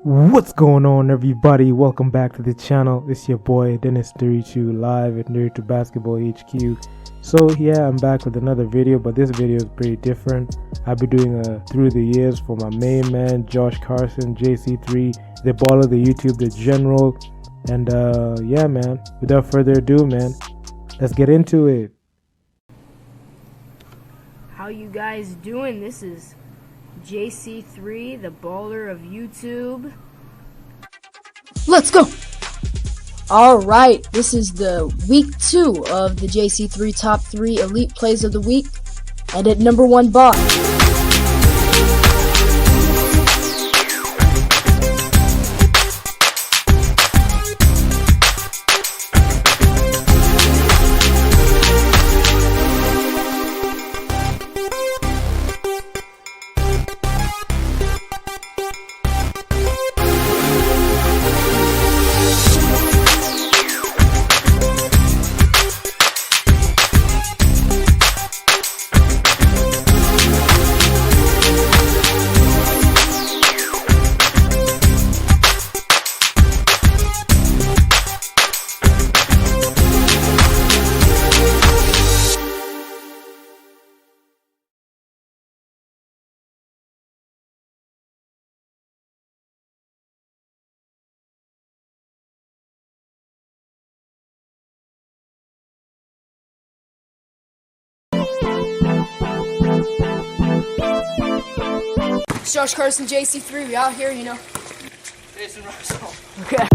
What's going on, everybody? Welcome back to the channel. It's your boy Nderitu live at Nderitu Basketball HQ. So yeah, I'm back with another video, but this video is pretty different. I'll be doing a through the years for my main man Carson JC3, the baller, the YouTube, the general. And yeah, man, without further ado, man, let's get into it. How you guys doing? This is JC3, the baller of YouTube. Let's go! Alright, this is the week 2 of the JC3 Top 3 Elite Plays of the Week. And at number 1 bot. It's Carson JC3, we out here, you know. Jason Russell. Okay.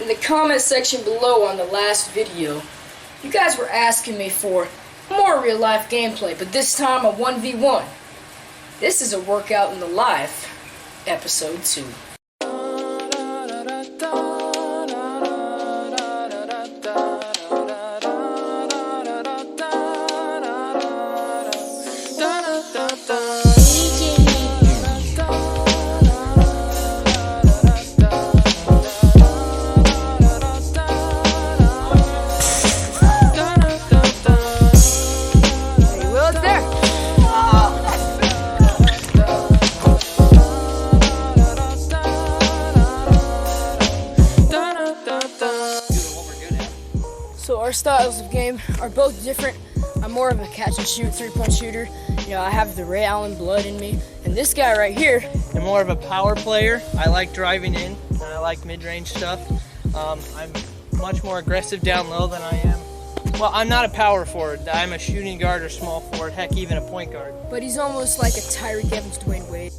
In the comment section below on the last video, you guys were asking me for more real life gameplay, but this time a 1v1. This is a workout in the life, episode 2. So our styles of game are both different. I'm more of a catch and shoot, 3-point shooter. You know, I have the Ray Allen blood in me. And this guy right here, I'm more of a power player. I like driving in, and I like mid-range stuff. I'm much more aggressive down low than I am. Well, I'm not a power forward. I'm a shooting guard or small forward, heck, even a point guard. but he's almost like a Tyreek Evans, Dwayne Wade.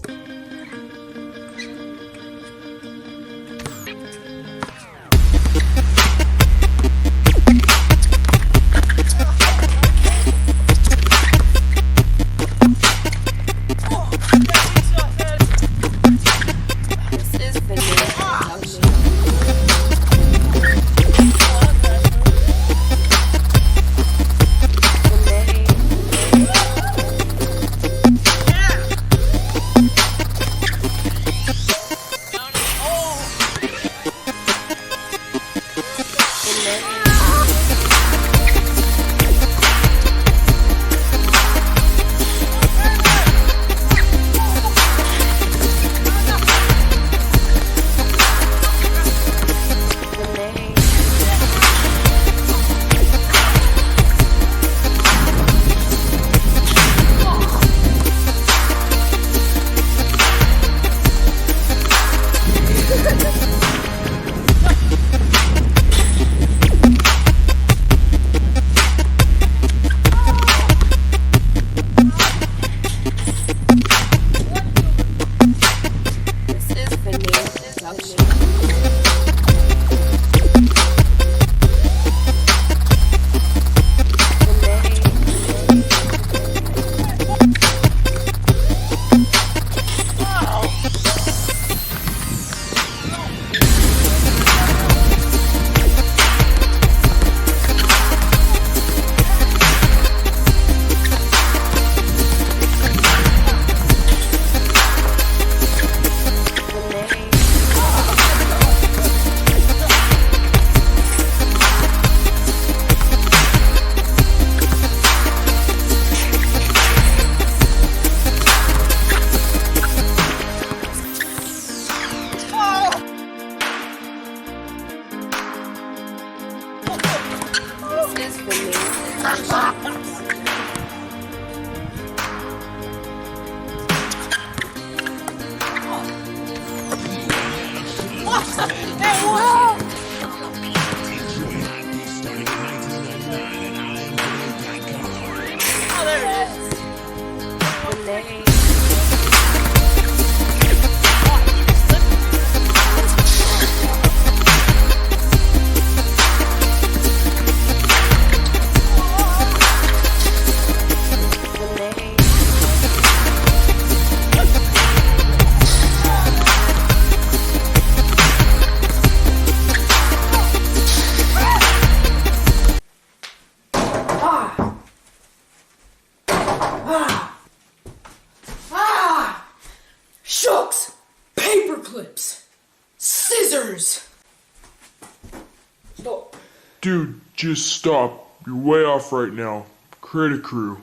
Dude, just stop. You're way off right now. Create a crew.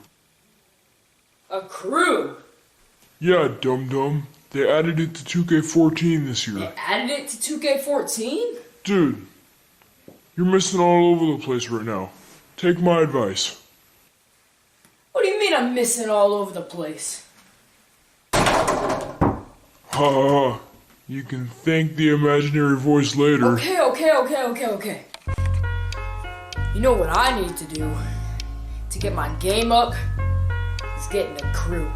A crew? Yeah, dum-dum. They added it to 2K14 this year. They added it to 2K14? Dude, you're missing all over the place right now. Take my advice. What do you mean I'm missing all over the place? Ha ha. You can thank the imaginary voice later. Okay. You know what I need to do to get my game up is get in a crew.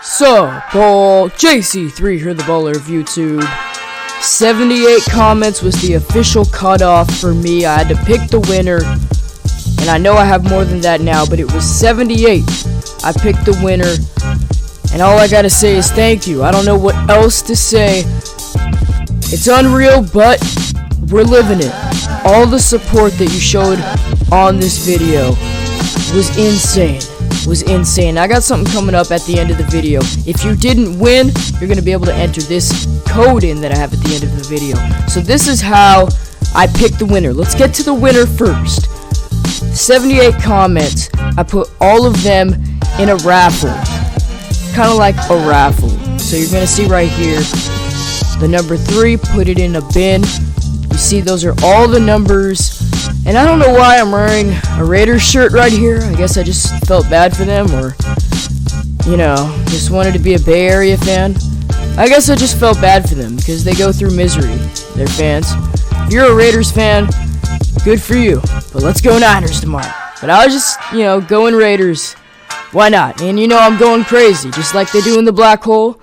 So, Paul JC3 here, the baller of YouTube. 78 comments was the official cutoff for me. I had to pick the winner, and I know I have more than that now, but it was 78. I picked the winner, and all I gotta say is thank you. I don't know what else to say. It's unreal, but we're living it. All the support that you showed on this video was insane. I got something coming up at the end of the video. If you didn't win, you're gonna be able to enter this code in that I have at the end of the video. So this is how I picked the winner. Let's get to the winner first. 78 comments. I put all of them in a raffle. Kind of like a raffle. So you're gonna see right here the number 3, put it in a bin. You see those are all the numbers. And I don't know why I'm wearing a Raiders shirt right here. I guess I just felt bad for them, or, you know, just wanted to be a Bay Area fan. I guess I just felt bad for them because they go through misery. They're fans. If you're a Raiders fan, good for you. But let's go Niners tomorrow. But I was just, you know, going Raiders. Why not? And you know I'm going crazy, just like they do in the black hole.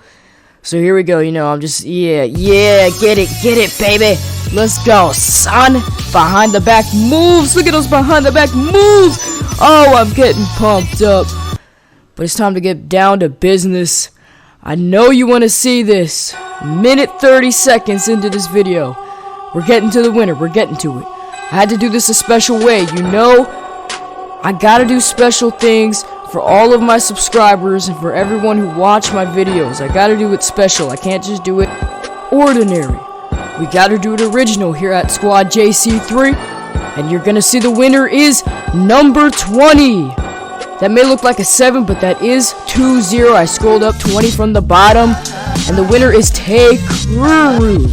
So here we go, you know, I'm just, yeah, get it, baby. Let's go, son. Behind the back moves. Look at those behind the back moves. Oh, I'm getting pumped up. But it's time to get down to business. I know you want to see this. Minute 30 seconds into this video. We're getting to the winner. We're getting to it. I had to do this a special way. You know, I gotta do special things for all of my subscribers and for everyone who watch my videos. I gotta do it special. I can't just do it ordinary. We gotta do it original here at Squad JC3. And you're gonna see the winner is number 20. That may look like a 7, but that is 2-0. I scrolled up 20 from the bottom. And the winner is Takuru.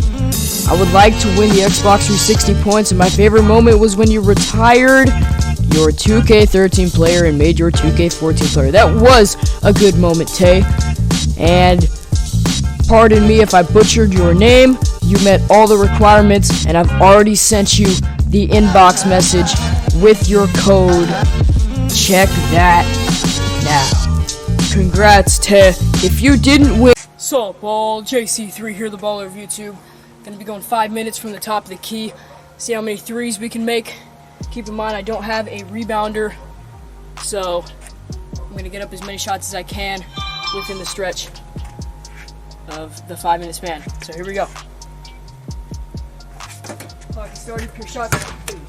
I would like to win the Xbox 360 points, and my favorite moment was when you retired your 2K13 player and made your 2K14 player. That was a good moment, Tay. And pardon me if I butchered your name. You met all the requirements, and I've already sent you the inbox message with your code. Check that now. Congrats, Tay. If you didn't win... So, Paul JC3 here, the baller of YouTube. Gonna be going 5 minutes from the top of the key. See how many threes we can make. Keep in mind, I don't have a rebounder, so I'm gonna get up as many shots as I can within the stretch of the 5 minute span. So here we go. Clock is started. Pure shots, please.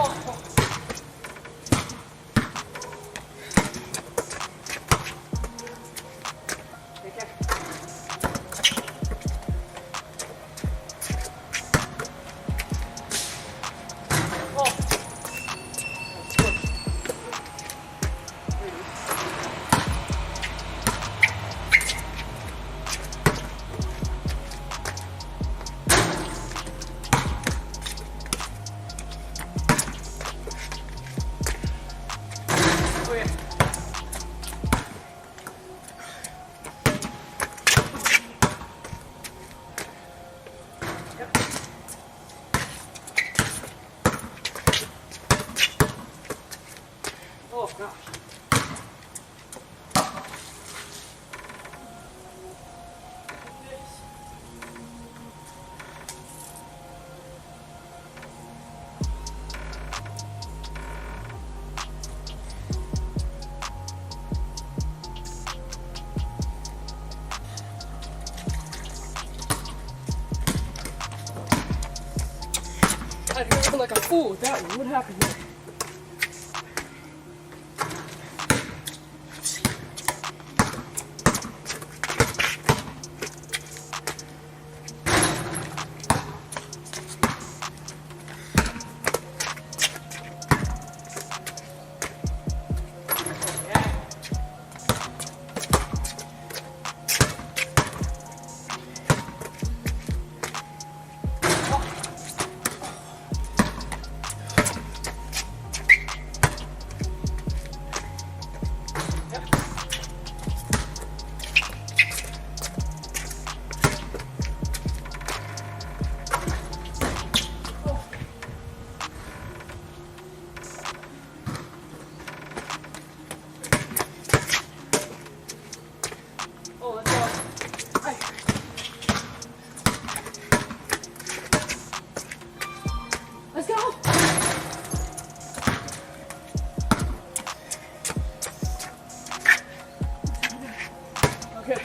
Oh gosh. I feel like a fool with that one. What happened there? Let's go! Okay.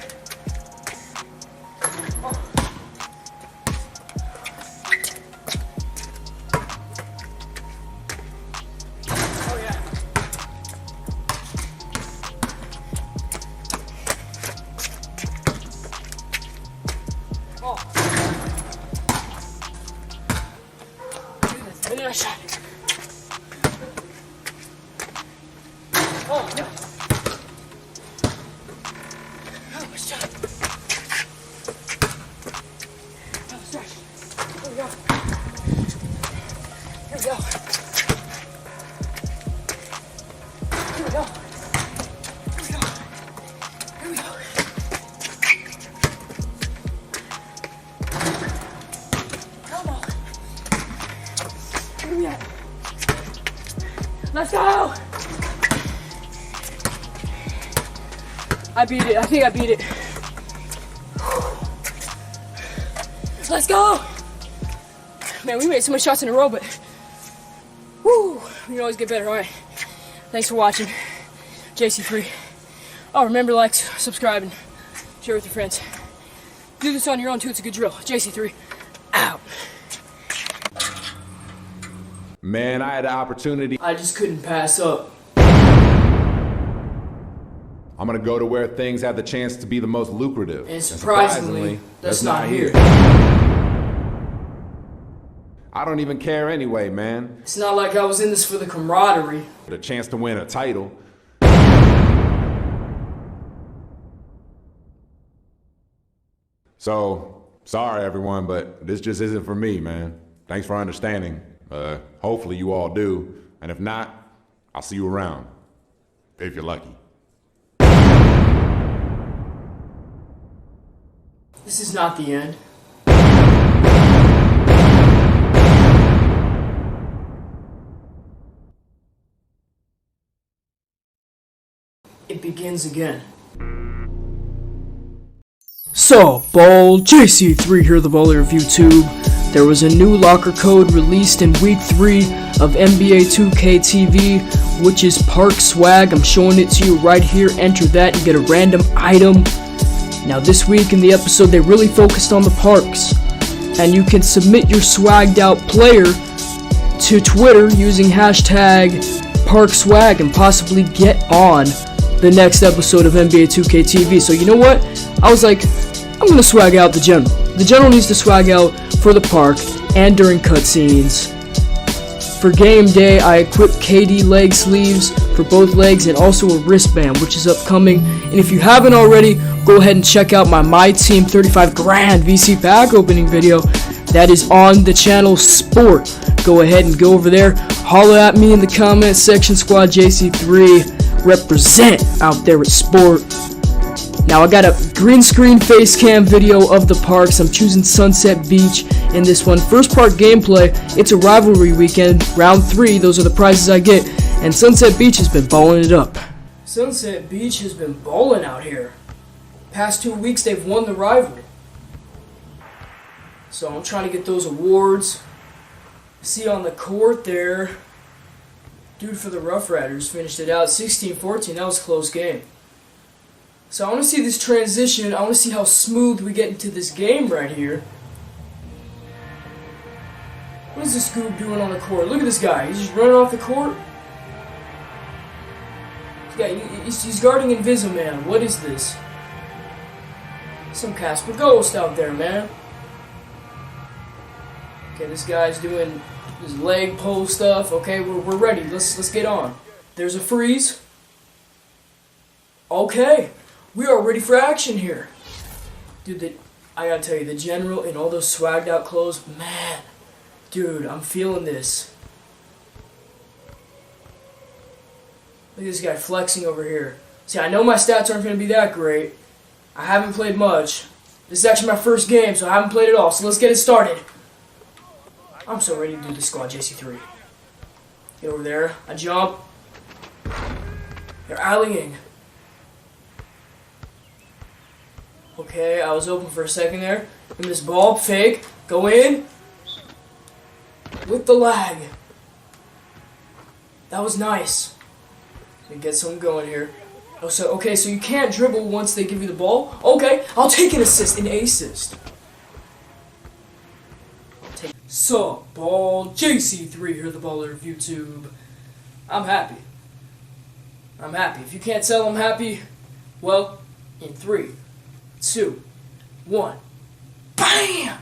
Oh yeah. Oh. And then I shot it. Oh, no. Oh, my shot. Oh, stretch. Here we go. Here we go. Here we go. Here we go. Here we go. Come on. Where are we at? Let's go! I beat it. I think I beat it. Let's go! Man, we made so many shots in a row, but whoo, we can always get better. All right. Thanks for watching. JC3. Oh, remember to like, subscribe, and share with your friends. Do this on your own too. It's a good drill. JC3 out. Man, I had the opportunity. I just couldn't pass up. I'm gonna go to where things have the chance to be the most lucrative. And surprisingly, that's not here. I don't even care anyway, man. It's not like I was in this for the camaraderie. The chance to win a title. So, sorry everyone, but this just isn't for me, man. Thanks for understanding. Hopefully you all do. And if not, I'll see you around. If you're lucky. This is not the end. It begins again. So, JC3 here, the bowler of YouTube. There was a new locker code released in week 3 of NBA 2K TV, which is Park Swag. I'm showing it to you right here. Enter that and get a random item. Now this week in the episode, they really focused on the parks. And you can submit your swagged out player to Twitter using hashtag #ParkSwag and possibly get on the next episode of NBA 2K TV. So you know what? I was like, I'm gonna swag out the general. The general needs to swag out for the park and during cutscenes. For game day, I equipped KD leg sleeves for both legs and also a wristband, which is upcoming. And if you haven't already, go ahead and check out my Team 35 Grand VC pack opening video. That is on the channel Sport. Go ahead and go over there. Holler at me in the comment section, Squad JC3. Represent out there at Sport. Now I got a green screen face cam video of the parks. I'm choosing Sunset Beach in this one. First part gameplay, it's a rivalry weekend, round 3, those are the prizes I get, and Sunset Beach has been balling it up. Sunset Beach has been balling out here. Past 2 weeks they've won the rivalry. So I'm trying to get those awards. See on the court there, dude for the Rough Riders finished it out 16-14. That was a close game. So I want to see this transition. I want to see how smooth we get into this game right here. What is this goob doing on the court? Look at this guy. He's just running off the court. This guy, he's guarding Invisiman. What is this? Some Casper Ghost out there, man. Okay, this guy's doing his leg pull stuff. Okay, we're ready. Let's get on. There's a freeze. Okay. We are ready for action here. Dude, I gotta tell you, the general in all those swagged out clothes, man. Dude, I'm feeling this. Look at this guy flexing over here. See, I know my stats aren't gonna be that great. I haven't played much. This is actually my first game, so I haven't played it all. So let's get it started. I'm so ready to do this, Squad JC3. Get over there. I jump. They're alleying. Okay, I was open for a second there. Give me this ball, fake, go in. With the lag. That was nice. Let me get something going here. Oh, so you can't dribble once they give you the ball? Okay, I'll take an assist, an assist. Sup, ball, JC3 here, the baller of YouTube. I'm happy. I'm happy. If you can't tell I'm happy, well, in 3, 2, 1. BAM!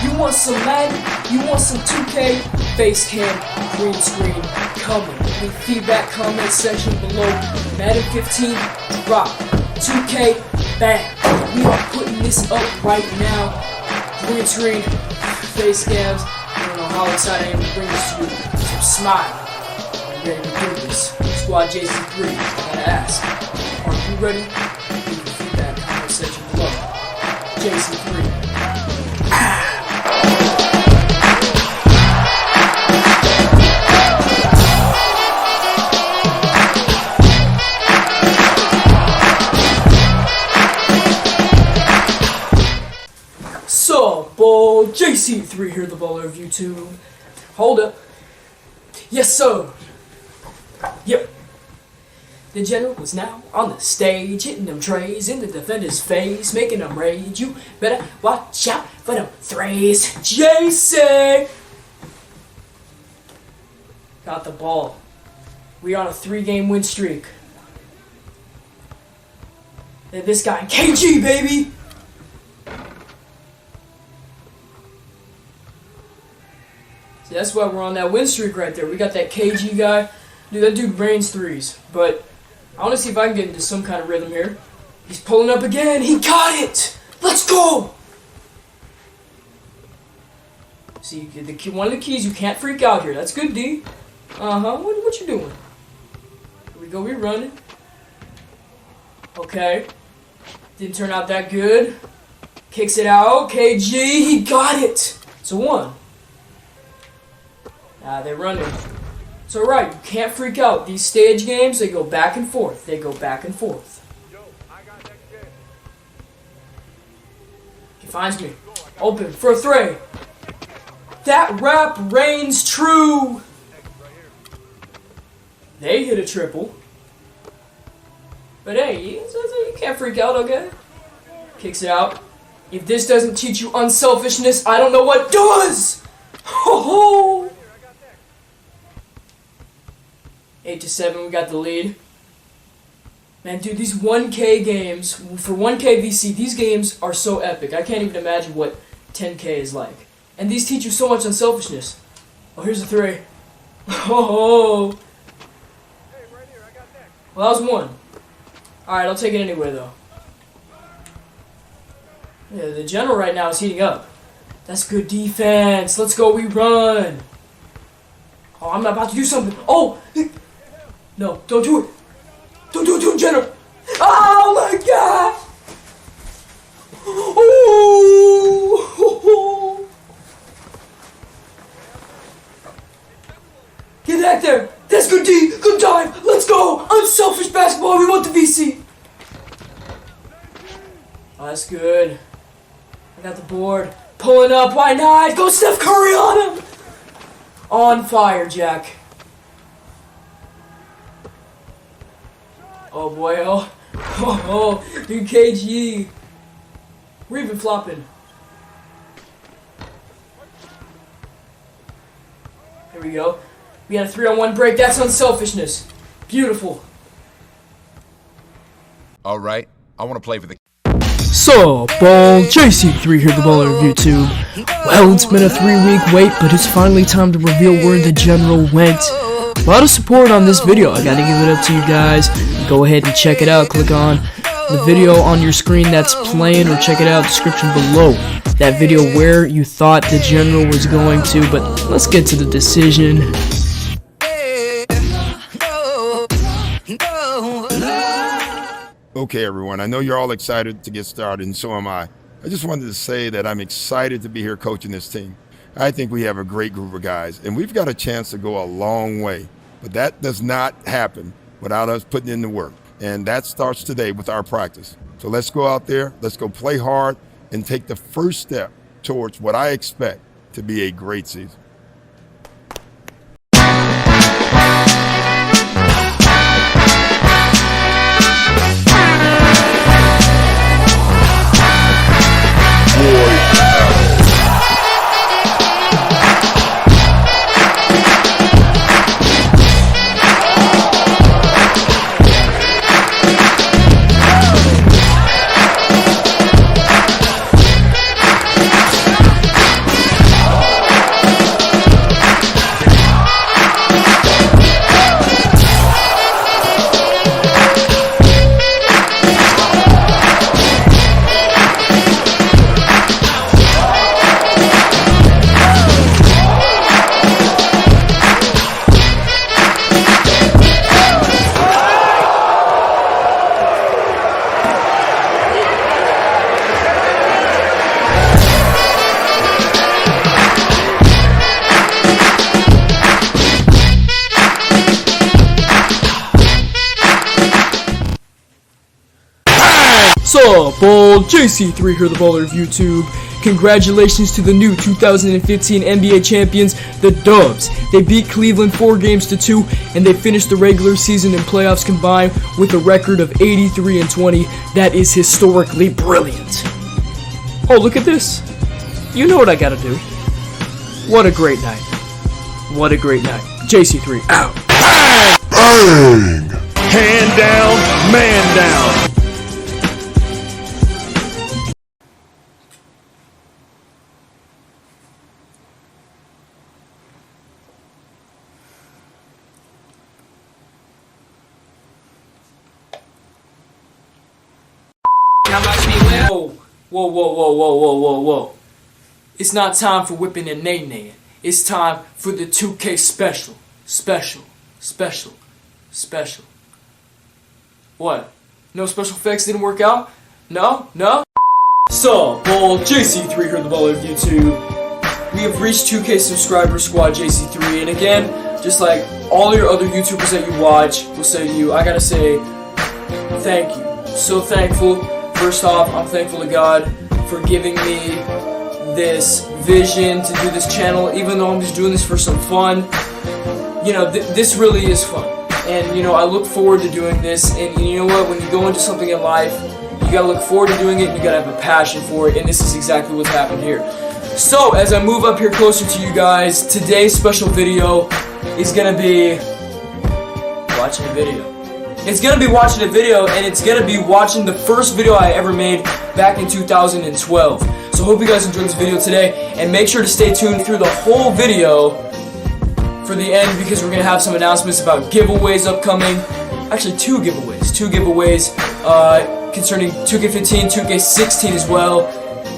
You want some Madden? You want some 2K? Face cam, green screen, coming. Leave feedback, comment section below. Madden 15, drop. 2K, bam. We are putting this up right now. Green screen, face cams. I don't know how excited I am to bring this to you. So smile. I'm ready to do this. Squad JC3, I gotta ask. Are you ready? Leave your feedback, comment section below. JC3. Sup, ball, JC3 here, the baller of YouTube. Hold up. Yes, sir. Yep. The general was now on the stage, hitting them trays in the defender's face, making them rage. You better watch out for them threes. JC! Got the ball. We on a 3-game win streak. And this guy, KG, baby! See, that's why we're on that win streak right there. We got that KG guy. Dude, that dude rains threes. But I want to see if I can get into some kind of rhythm here. He's pulling up again. He got it! Let's go! See, one of the keys, you can't freak out here. That's good, D. Uh-huh. What you doing? Here we go. We're running. Okay. Didn't turn out that good. Kicks it out. KG. He got it! It's a 1. They're running. It's alright, you can't freak out. These stage games, they go back and forth. They go back and forth. He finds me. Open for a 3. That rap reigns true. They hit a triple. But hey, you can't freak out, okay? Kicks it out. If this doesn't teach you unselfishness, I don't know what does! Ho ho! 8-7, we got the lead. Man, dude, these 1K games, for 1K VC, these games are so epic. I can't even imagine what 10K is like. And these teach you so much unselfishness. Oh, here's a 3. Oh! Well, that was 1. Alright, I'll take it anyway, though. Yeah, the general right now is heating up. That's good defense. Let's go, we run. Oh, I'm about to do something. Oh! No, don't do it. Don't do it to him, general. Oh, my God! Oh! Get back there. That's good D. Good dive. Let's go. Unselfish basketball. We want the VC. Oh, that's good. I got the board. Pulling up. Why not? Go Steph Curry on him. On fire, Jack. Oh, boy. Oh, dude, KG. We're even flopping. Here we go. We got a 3-on-1 break. That's unselfishness. Beautiful. All right, I want to play for the. So, JC3 here, the baller of YouTube. Well, it's been a 3-week wait, but it's finally time to reveal where the general went. A lot of support on this video. I gotta give it up to you guys. Go ahead and check it out. Click on the video on your screen that's playing, or check it out in the description below. That video where you thought the general was going to, but let's get to the decision. Okay, everyone, I know you're all excited to get started, and so am I. I just wanted to say that I'm excited to be here coaching this team. I think we have a great group of guys, and we've got a chance to go a long way. But that does not happen without us putting in the work, and that starts today with our practice. So let's go out there, let's go play hard, and take the first step towards what I expect to be a great season. Sup, JC3 here, the baller of YouTube. Congratulations to the new 2015 NBA champions, the Dubs. They beat Cleveland 4-2, and they finished the regular season and playoffs combined with a record of 83-20. That is historically brilliant. Oh, look at this. You know what I gotta do. What a great night. What a great night. JC3 out. Bang! Hand down, man down. Whoa. It's not time for whipping and nay-naying. It's time for the 2K special. What? No special effects didn't work out? No? So, JC3 here, the baller of YouTube. We have reached 2K subscriber squad, JC3, and again, just like all your other YouTubers that you watch will say to you, I gotta say, thank you. So thankful. First off, I'm thankful to God for giving me this vision to do this channel, even though I'm just doing this for some fun. You know, this really is fun. And, you know, I look forward to doing this. And you know what? When you go into something in life, You gotta look forward to doing it, and you gotta have a passion for it, and this is exactly what's happened here. So, as I move up here closer to you guys, today's special video is gonna be watching a video. It's gonna be watching a video, and it's gonna be watching the first video I ever made back in 2012. So hope you guys enjoyed this video today, and make sure to stay tuned through the whole video for the end, because we're gonna have some announcements about giveaways upcoming. Actually, two giveaways concerning 2K15, 2K16 as well.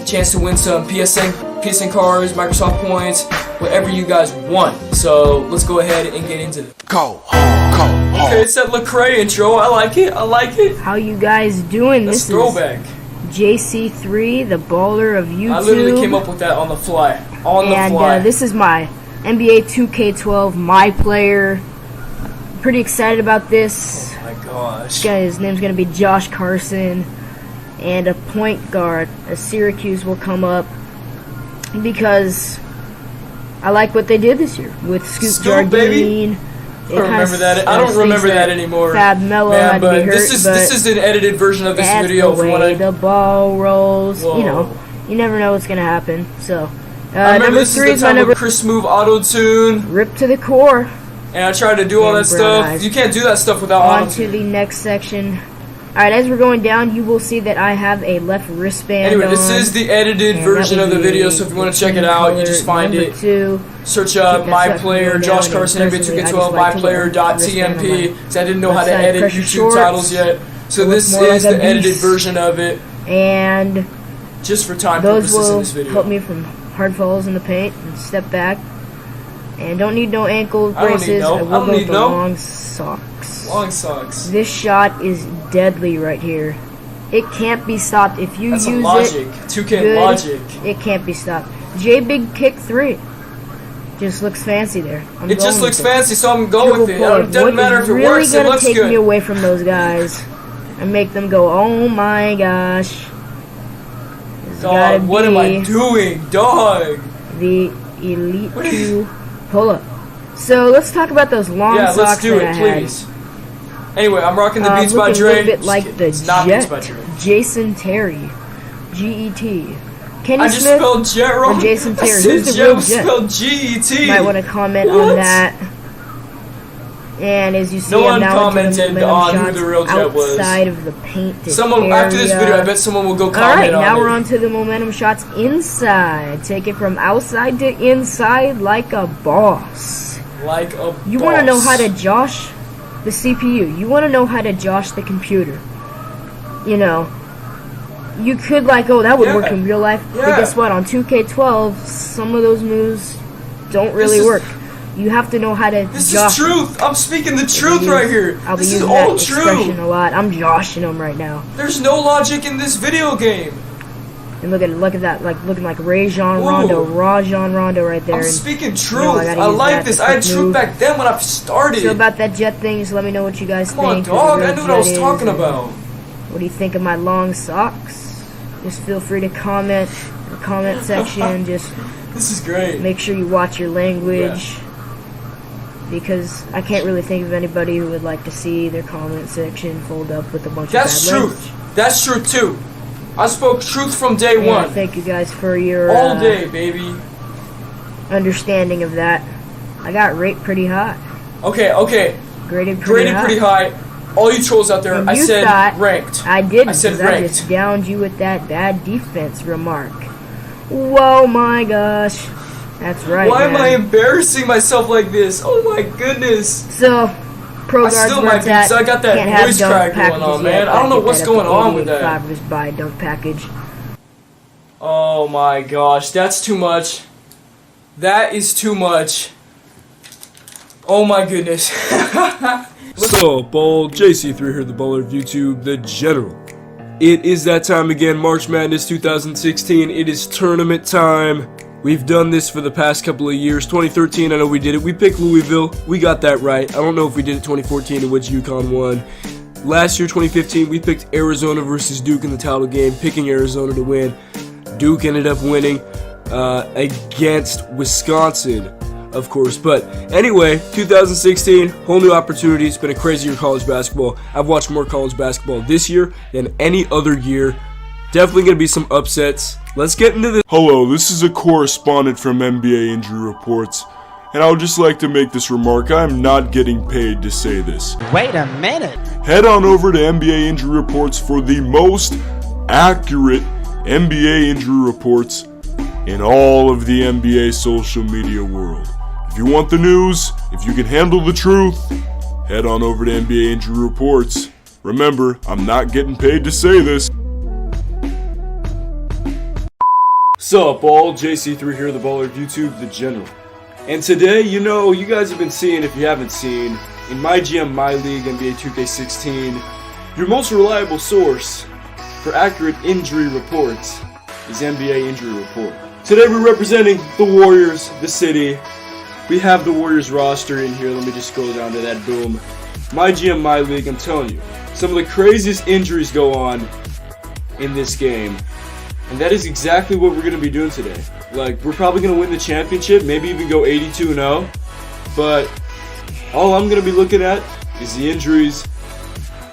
Chance to win some PSN cards, Microsoft points, whatever you guys want. So let's go ahead and get into it. Go home. Okay, it's that Lecrae intro. I like it. How you guys doing? That's throwback. Is JC3, the baller of YouTube. I literally came up with that on the fly. And this is my NBA 2K12 My Player. Pretty excited about this. Oh my gosh. His name's gonna be Josh Carson, and a point guard, a Syracuse, will come up because I like what they did this year with Scoot Jardine. Baby. I don't remember that. I don't remember that anymore. Fab Mello had to be hurt, this is an edited version of this video. The way the ball rolls, Whoa. you know, you never know what's gonna happen. So, I remember number this 3 is the time of Chris Move Auto Tune. Rip to the core. And I tried to do all that stuff. You can't do that stuff without auto On to tune. the next section. Alright, as we're going down, you will see that I have a left wristband. Anyway, this is the edited version of the video, so if you want to check it out, you just find it. Search up My Player, Josh Carson, NBA 2K12, MyPlayer.tmp, because I didn't know how to edit YouTube titles yet. So this is the edited version of it. And just for time those purposes in will this video. help me from hard falls in the paint and step back. And don't need no ankle braces. I will go with the long socks. Long socks. This shot is deadly right here. It can't be stopped if you That's use a logic. 2K logic. It can't be stopped. J Big kick 3. Just looks fancy there. It just looks fancy, so I'm going with it. It doesn't matter if it works. It looks good. What is really gonna take me away from those guys and make them go, oh my gosh. Dog, what am I doing, dog? The Elite 2 pull-up. So let's talk about those long socks. Yeah, let's do it, please. Anyway, I'm rocking the Beats by Dre. A little bit like the Jet, Jason Terry, G-E-T. Kenny I just Smith spelled Jet wrong. or Jason Terry? I said Who's the Jet real was Jet? spelled G-E-T. Might want to comment on that. And as you see, no one I'm now commented on who the real Jet was. Outside of the painted someone area. After this video, I bet someone will go comment Alright, on it. now we're on to the momentum shots inside. Take it from outside to inside like a boss. Like a You boss. want to know how to josh the CPU. You want to know how to josh the computer. You know, you could like, oh, that would work in real life. Yeah. But guess what? On 2K12, some of those moves don't really work. You have to know how to This josh is truth. I'm speaking the truth right here. I'll be This is using all that true. expression a lot. I'm joshing them right now. There's no logic in this video game. And look at that, like looking like Rajon Rondo right there. I'm and, speaking truth. You know, I like this. I had truth back then when I started. So about that Jet thing, just let me know what you guys Come on, think. dog. I knew what I was talking about. What do you think of my long socks? Just feel free to comment in the comment section. Just this is great. Make sure you watch your language. Because I can't really think of anybody who would like to see their comment section filled up with a bunch of bad That's truth. That's truth too. I spoke truth from day one. Thank you guys for your all day, baby. Understanding of that. I got rated pretty high. Okay. Graded pretty high. All you trolls out there, And I you said thought ranked. I didn't. I said I ranked. just downed you with that bad defense remark. Whoa, my gosh. That's right. Why am man. I embarrassing myself like this? Oh my goodness. So, pro guards I still where might it's be, at. so I got that Can't have voice dunk crack going packages on, man. yet. I don't know Get what's that going up to on with that. 88.5 just buy a dunk package. Oh my gosh, that's too much. That is too much. Oh my goodness. What's up, all? JC3 here, the baller of YouTube, the general. It is that time again, March Madness 2016. It is tournament time. We've done this for the past couple of years. 2013, I know we did it. We picked Louisville. We got that right. I don't know if we did it 2014, in which UConn won. Last year, 2015, we picked Arizona versus Duke in the title game, picking Arizona to win. Duke ended up winning against Wisconsin. of course. But anyway, 2016, whole new opportunity. It's been a crazy year of college basketball. I've watched more college basketball this year than any other year. Definitely going to be some upsets. Let's get into this. Hello, this is a correspondent from NBA Injury Reports, and I would just like to make this remark. I am not getting paid to say this. Wait a minute. Head on over to NBA Injury Reports for the most accurate NBA injury reports in all of the NBA social media world. If you want the news, if you can handle the truth, head on over to NBA Injury Reports. Remember, I'm not getting paid to say this. Sup all, JC3 here, the baller of YouTube, the general. And today, you know, you guys have been seeing, if you haven't seen, in my GM, my league, NBA 2K16, your most reliable source for accurate injury reports is NBA Injury Report. Today we're representing the Warriors, the city. We have the Warriors roster in here. Let me just scroll down to that. Boom. My GM, my league, I'm telling you, some of the craziest injuries go on in this game. And that is exactly what we're going to be doing today. Like, we're probably going to win the championship, maybe even go 82-0. But all I'm going to be looking at is the injuries,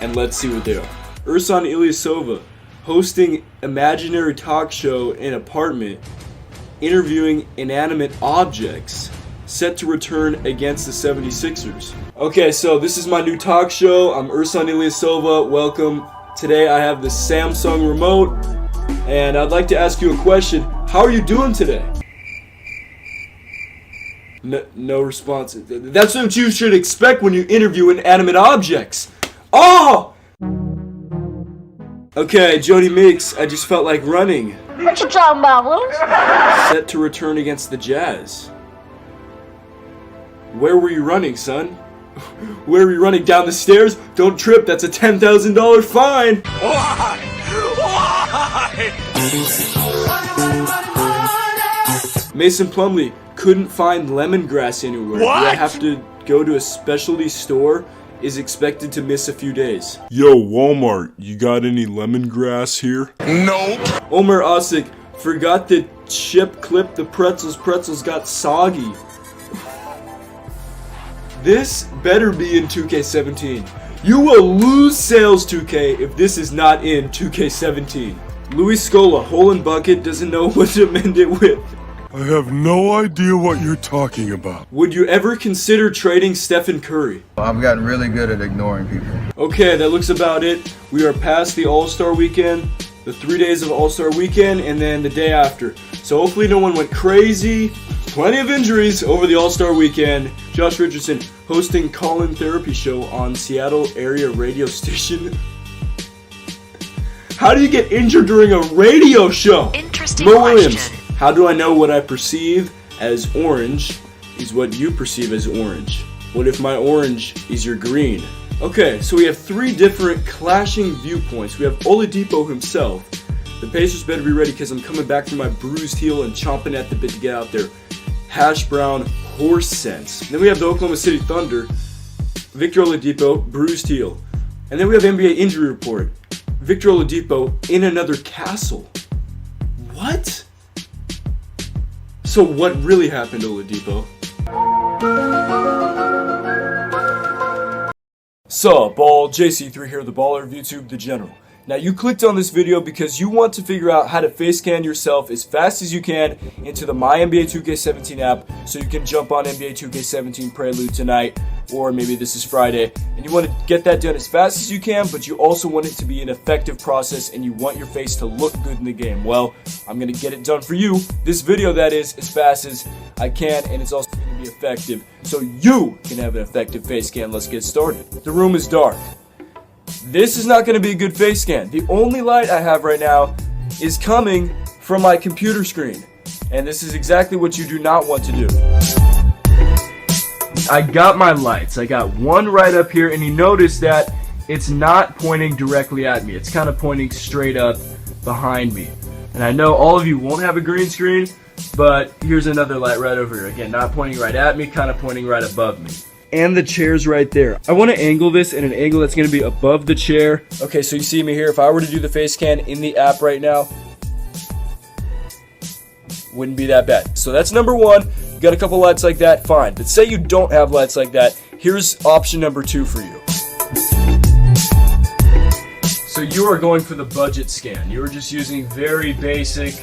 and let's see what they are. Ersan Ilyasova hosting imaginary talk show in apartment, interviewing inanimate objects, set to return against the 76ers. Okay, so this is my new talk show. I'm Ersan Ilyasova. Welcome. Today I have the Samsung remote. And I'd like to ask you a question. How are you doing today? No response. That's what you should expect when you interview inanimate objects. Oh! Okay, Jody Meeks, I just felt like running. What you talking about, Willis? Set to return against the Jazz. Where were you running, son? Where were you running? Down the stairs? Don't trip, that's a $10,000 fine! Why? Mason Plumlee couldn't find lemongrass anywhere. What? Do I have to go to a specialty store? Is expected to miss a few days. Yo, Walmart, you got any lemongrass here? Nope. Omer Osik forgot to chip clip the pretzels. Pretzels got soggy. This better be in 2K17. You will lose sales, 2K, if this is not in 2K17. Luis Scola, hole in bucket, doesn't know what to mend it with. I have no idea what you're talking about. Would you ever consider trading Stephen Curry? I've gotten really good at ignoring people. Okay, that looks about it. We are past the All-Star Weekend, the 3 days of All-Star Weekend, and then the day after. So hopefully no one went crazy. Plenty of injuries over the All-Star Weekend. Josh Richardson hosting call-in therapy show on Seattle area radio station. How do you get injured during a radio show? Interesting Mo question. Williams, how do I know what I perceive as orange is what you perceive as orange? What if my orange is your green? Okay, so we have three different clashing viewpoints. We have Oladipo himself. The Pacers better be ready because I'm coming back from my bruised heel and chomping at the bit to get out there. Hash brown horse sense. Then we have the Oklahoma City Thunder. Victor Oladipo, bruised heel. And then we have NBA Injury Report. Victor Oladipo in another castle. What? So what really happened, Oladipo? Sup, all, JC3 here, the baller of YouTube, the general. Now you clicked on this video because you want to figure out how to face scan yourself as fast as you can into the My NBA 2K17 app so you can jump on NBA 2K17 Prelude tonight, or maybe this is Friday, and you want to get that done as fast as you can, but you also want it to be an effective process and you want your face to look good in the game. Well, I'm going to get it done for you, this video that is, as fast as I can, and it's also going to be effective so you can have an effective face scan. Let's get started. The room is dark. This is not going to be a good face scan. The only light I have right now is coming from my computer screen. And this is exactly what you do not want to do. I got my lights. I got one right up here, and you notice that it's not pointing directly at me. It's kind of pointing straight up behind me. And I know all of you won't have a green screen, but here's another light right over here. Again, not pointing right at me, kind of pointing right above me. And the chair's right there. I want to angle this in an angle that's going to be above the chair. Okay, so you see me here. If I were to do the face scan in the app right now, wouldn't be that bad. So that's number one. got a couple lights like that, fine. But say you don't have lights like that, here's option number 2 for you. So you are going for the budget scan. You are just using very basic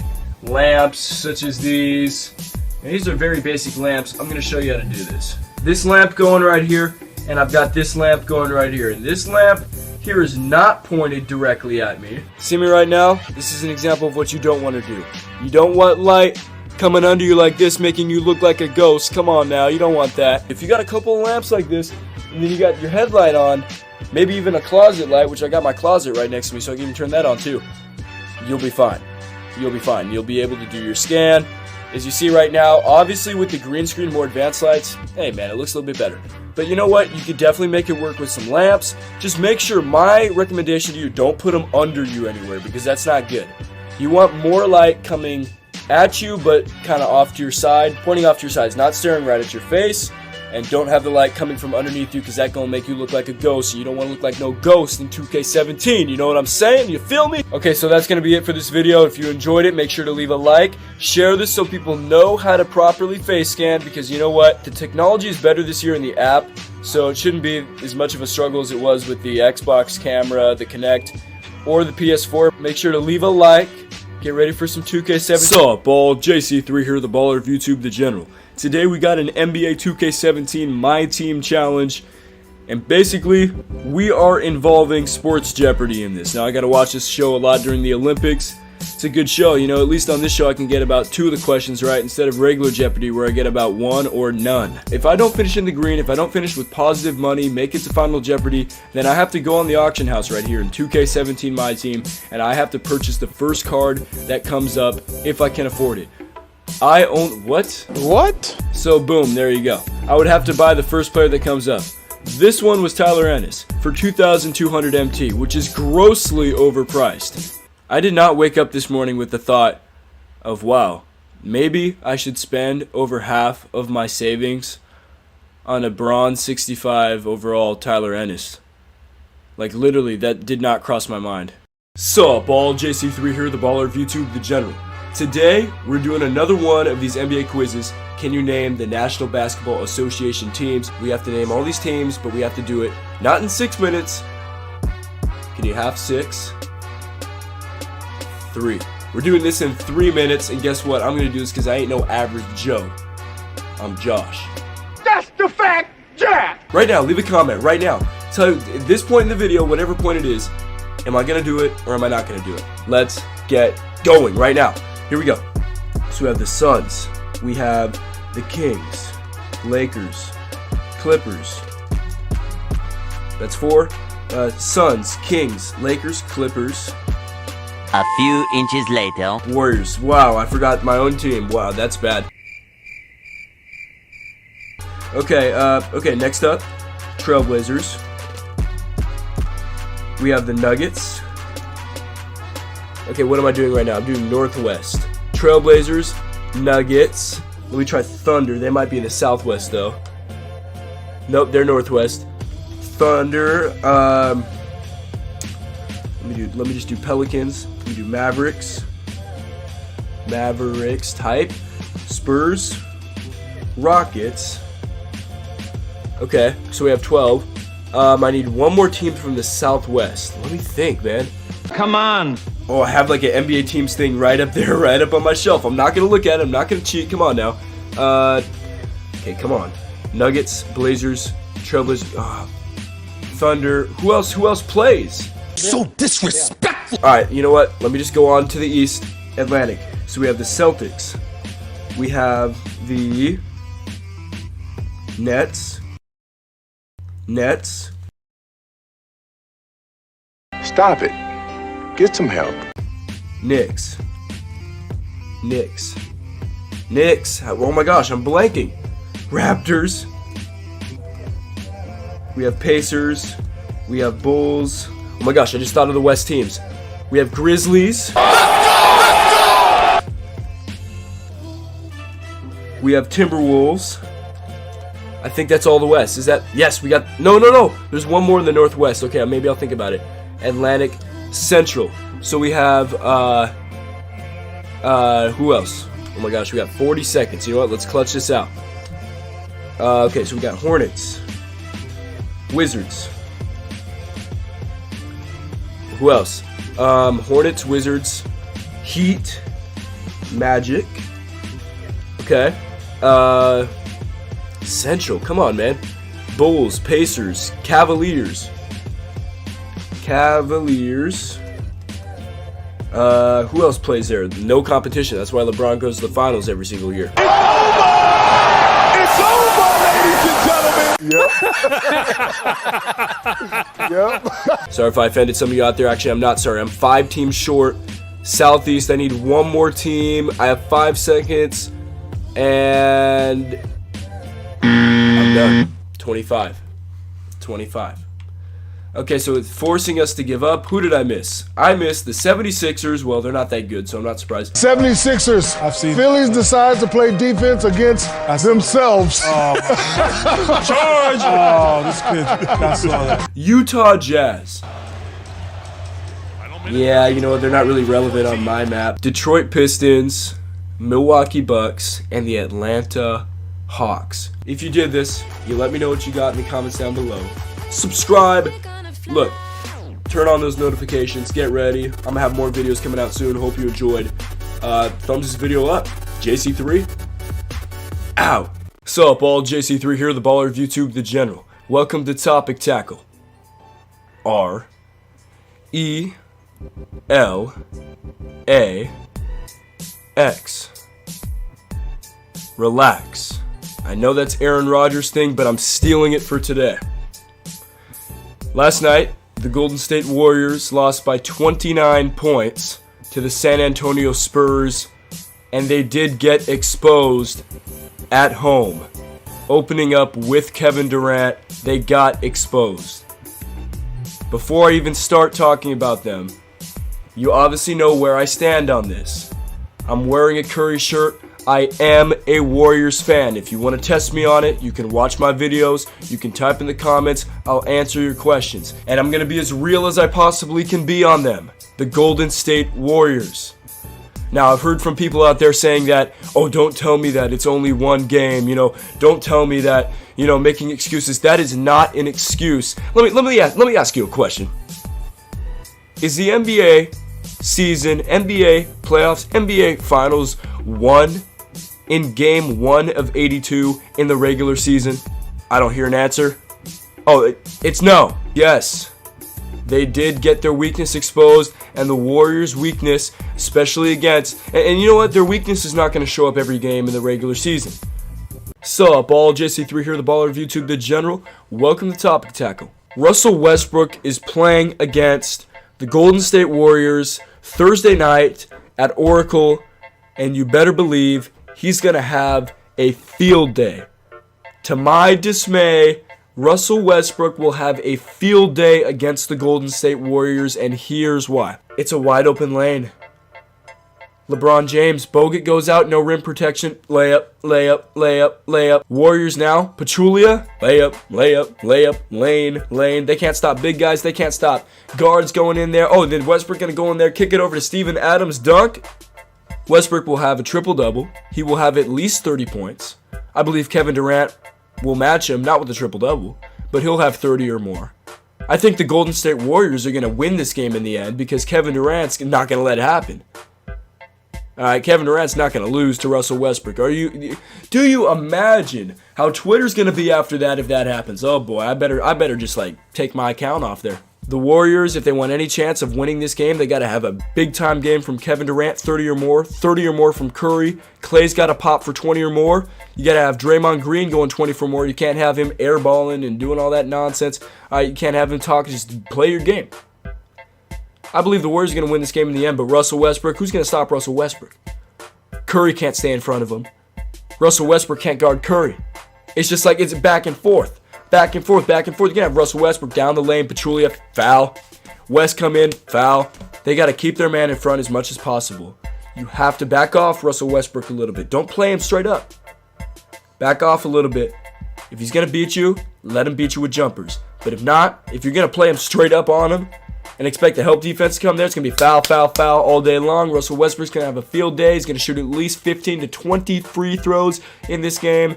lamps such as these. And these are very basic lamps. I'm going to show you how to do this. This lamp going right here, and I've got this lamp going right here. And this lamp here is not pointed directly at me. See me right now? This is an example of what you don't want to do. You don't want light coming under you like this, making you look like a ghost. Come on now, you don't want that. If you got a couple of lamps like this, and then you got your headlight on, maybe even a closet light, which I got my closet right next to me, so I can even turn that on too, you'll be fine. You'll be fine. You'll be able to do your scan. As you see right now, obviously with the green screen, more advanced lights, hey man, it looks a little bit better. But you know what? You could definitely make it work with some lamps. Just make sure, my recommendation to you, don't put them under you anywhere, because that's not good. You want more light coming at you, but kind of off to your side, pointing off to your sides, not staring right at your face. And don't have the light coming from underneath you, because that's going to make you look like a ghost. You don't want to look like no ghost in 2K17. You know what I'm saying? You feel me? Okay, so that's going to be it for this video. If you enjoyed it, make sure to leave a like. Share this so people know how to properly face scan, because you know what? The technology is better this year in the app, so it shouldn't be as much of a struggle as it was with the Xbox camera, the Kinect, or the PS4. Make sure to leave a like. Get ready for some 2K17. Sup, all? JC3 here, the baller of YouTube, the general. Today we got an NBA 2K17 My Team Challenge, and basically we are involving Sports Jeopardy in this. Now I gotta watch this show a lot during the Olympics. It's a good show, you know, at least on this show I can get about 2 of the questions right instead of regular Jeopardy where I get about 1 or none. If I don't finish in the green, if I don't finish with positive money, make it to Final Jeopardy, then I have to go on the auction house right here in 2K17 My Team, and I have to purchase the first card that comes up if I can afford it. I own what? So boom, there you go. I would have to buy the first player that comes up. This one was Tyler Ennis for 2,200 MT, which is grossly overpriced. I did not wake up this morning with the thought of, wow, maybe I should spend over half of my savings on a bronze 65 overall Tyler Ennis. Like literally, that did not cross my mind. Sup, all? JC3 here, the baller of YouTube, the general. Today, we're doing another one of these NBA quizzes. Can you name the National Basketball Association teams? We have to name all these teams, but we have to do it not in 6 minutes. Can you half 6? 3. We're doing this in 3 minutes, and guess what? I'm going to do this because I ain't no average Joe. I'm Josh. That's the fact, Jack! Right now, leave a comment, right now. Tell at this point in the video, whatever point it is, am I going to do it or am I not going to do it? Let's get going right now. Here we go. So we have the Suns, we have the Kings, Lakers, Clippers. That's 4. Suns, Kings, Lakers, Clippers. A few inches later. Warriors. Wow, I forgot my own team. Wow, that's bad. Okay, okay, next up, Trailblazers. We have the Nuggets. Okay, what am I doing right now? I'm doing Northwest. Trailblazers, Nuggets. Let me try Thunder. They might be in the Southwest, though. Nope, they're Northwest. Thunder, let me just do Pelicans. Let me do Mavericks. Mavericks type. Spurs. Rockets. Okay, so we have 12. I need one more team from the Southwest. Let me think, man. Come on. Oh, I have like an NBA teams thing right up there, right up on my shelf. I'm not going to look at it. I'm not going to cheat. Come on now. Okay, come on. Nuggets, Blazers, Trailblazers, Thunder. Who else plays? So disrespectful. All right, you know what? Let me just go on to the East, Atlantic. So we have the Celtics. We have the Nets. Stop it. Get some help. Knicks. Oh my gosh, I'm blanking. Raptors. We have Pacers. We have Bulls. Oh my gosh, I just thought of the West teams. We have Grizzlies. We have Timberwolves. I think that's all the West. Is that? Yes, we got. No. There's one more in the Northwest. Okay, maybe I'll think about it. Atlantic, Central. So we have. Who else? Oh my gosh, we got 40 seconds. You know what? Let's clutch this out. Okay, so we got Hornets, Wizards. Who else? Hornets, Wizards, Heat, Magic. Okay. Central. Come on, man. Bulls, Pacers, Cavaliers. Who else plays there? No competition. That's why LeBron goes to the finals every single year. It's over, ladies and gentlemen. Yep. Sorry if I offended some of you out there. Actually, I'm not sorry. I'm 5 teams short. Southeast, I need one more team. I have 5 seconds. And I'm done. 25. Okay, so it's forcing us to give up. Who did I miss? I missed the 76ers. Well, they're not that good, so I'm not surprised. 76ers. Phillies decide to play defense against themselves. Charge! Oh, this kid. I saw that. Utah Jazz. Yeah, you know what? They're not really relevant on my map. Detroit Pistons, Milwaukee Bucks, and the Atlanta Hawks. If you did this, you let me know what you got in the comments down below. Subscribe. Look, turn on those notifications. Get ready. I'm going to have more videos coming out soon. Hope you enjoyed. Thumbs this video up. JC3. Ow. Sup, all? JC3 here, the baller of YouTube, the general. Welcome to Topic Tackle. R-E-L-A-X. Relax. I know that's Aaron Rodgers' thing, but I'm stealing it for today. Last night, the Golden State Warriors lost by 29 points to the San Antonio Spurs, and they did get exposed at home. Opening up with Kevin Durant, they got exposed. Before I even start talking about them, you obviously know where I stand on this. I'm wearing a Curry shirt. I am a Warriors fan. If you want to test me on it, you can watch my videos. You can type in the comments. I'll answer your questions. And I'm going to be as real as I possibly can be on them. The Golden State Warriors. Now, I've heard from people out there saying that, oh, don't tell me that it's only one game. You know, don't tell me that, you know, making excuses. That is not an excuse. Let me ask you a question. Is the NBA season, NBA playoffs, NBA finals won in game 1 of 82 in the regular season? I don't hear an answer. Oh, it's no. Yes. They did get their weakness exposed, and the Warriors' weakness, especially against, and you know what? Their weakness is not going to show up every game in the regular season. Sup, all? JC3 here, the baller of YouTube, the general. Welcome to Topic Tackle. Russell Westbrook is playing against the Golden State Warriors Thursday night at Oracle, and you better believe he's going to have a field day. To my dismay, Russell Westbrook will have a field day against the Golden State Warriors, and here's why. It's a wide open lane. LeBron James, Bogut goes out, no rim protection, layup, layup, layup, layup. Warriors now, Pachulia, layup, layup, layup, lane, lane. They can't stop big guys, they can't stop guards going in there. Oh, then Westbrook going to go in there, kick it over to Steven Adams, dunk. Westbrook will have a triple-double. He will have at least 30 points. I believe Kevin Durant will match him, not with a triple-double, but he'll have 30 or more. I think the Golden State Warriors are going to win this game in the end because Kevin Durant's not going to let it happen. Alright, Kevin Durant's not going to lose to Russell Westbrook. Do you imagine how Twitter's going to be after that if that happens? Oh boy, I better just take my account off there. The Warriors, if they want any chance of winning this game, they got to have a big-time game from Kevin Durant, 30 or more from Curry. Clay's got to pop for 20 or more. You got to have Draymond Green going 20 for more. You can't have him airballing and doing all that nonsense. You can't have him talk. Just play your game. I believe the Warriors are going to win this game in the end, but Russell Westbrook, who's going to stop Russell Westbrook? Curry can't stay in front of him. Russell Westbrook can't guard Curry. It's just like it's back and forth. Back and forth, back and forth. You're going to have Russell Westbrook down the lane, Pachulia, foul. West come in, foul. They got to keep their man in front as much as possible. You have to back off Russell Westbrook a little bit. Don't play him straight up. Back off a little bit. If he's going to beat you, let him beat you with jumpers. But if not, if you're going to play him straight up on him, and expect the help defense to come there. It's going to be foul, foul, foul all day long. Russell Westbrook's going to have a field day. He's going to shoot at least 15 to 20 free throws in this game.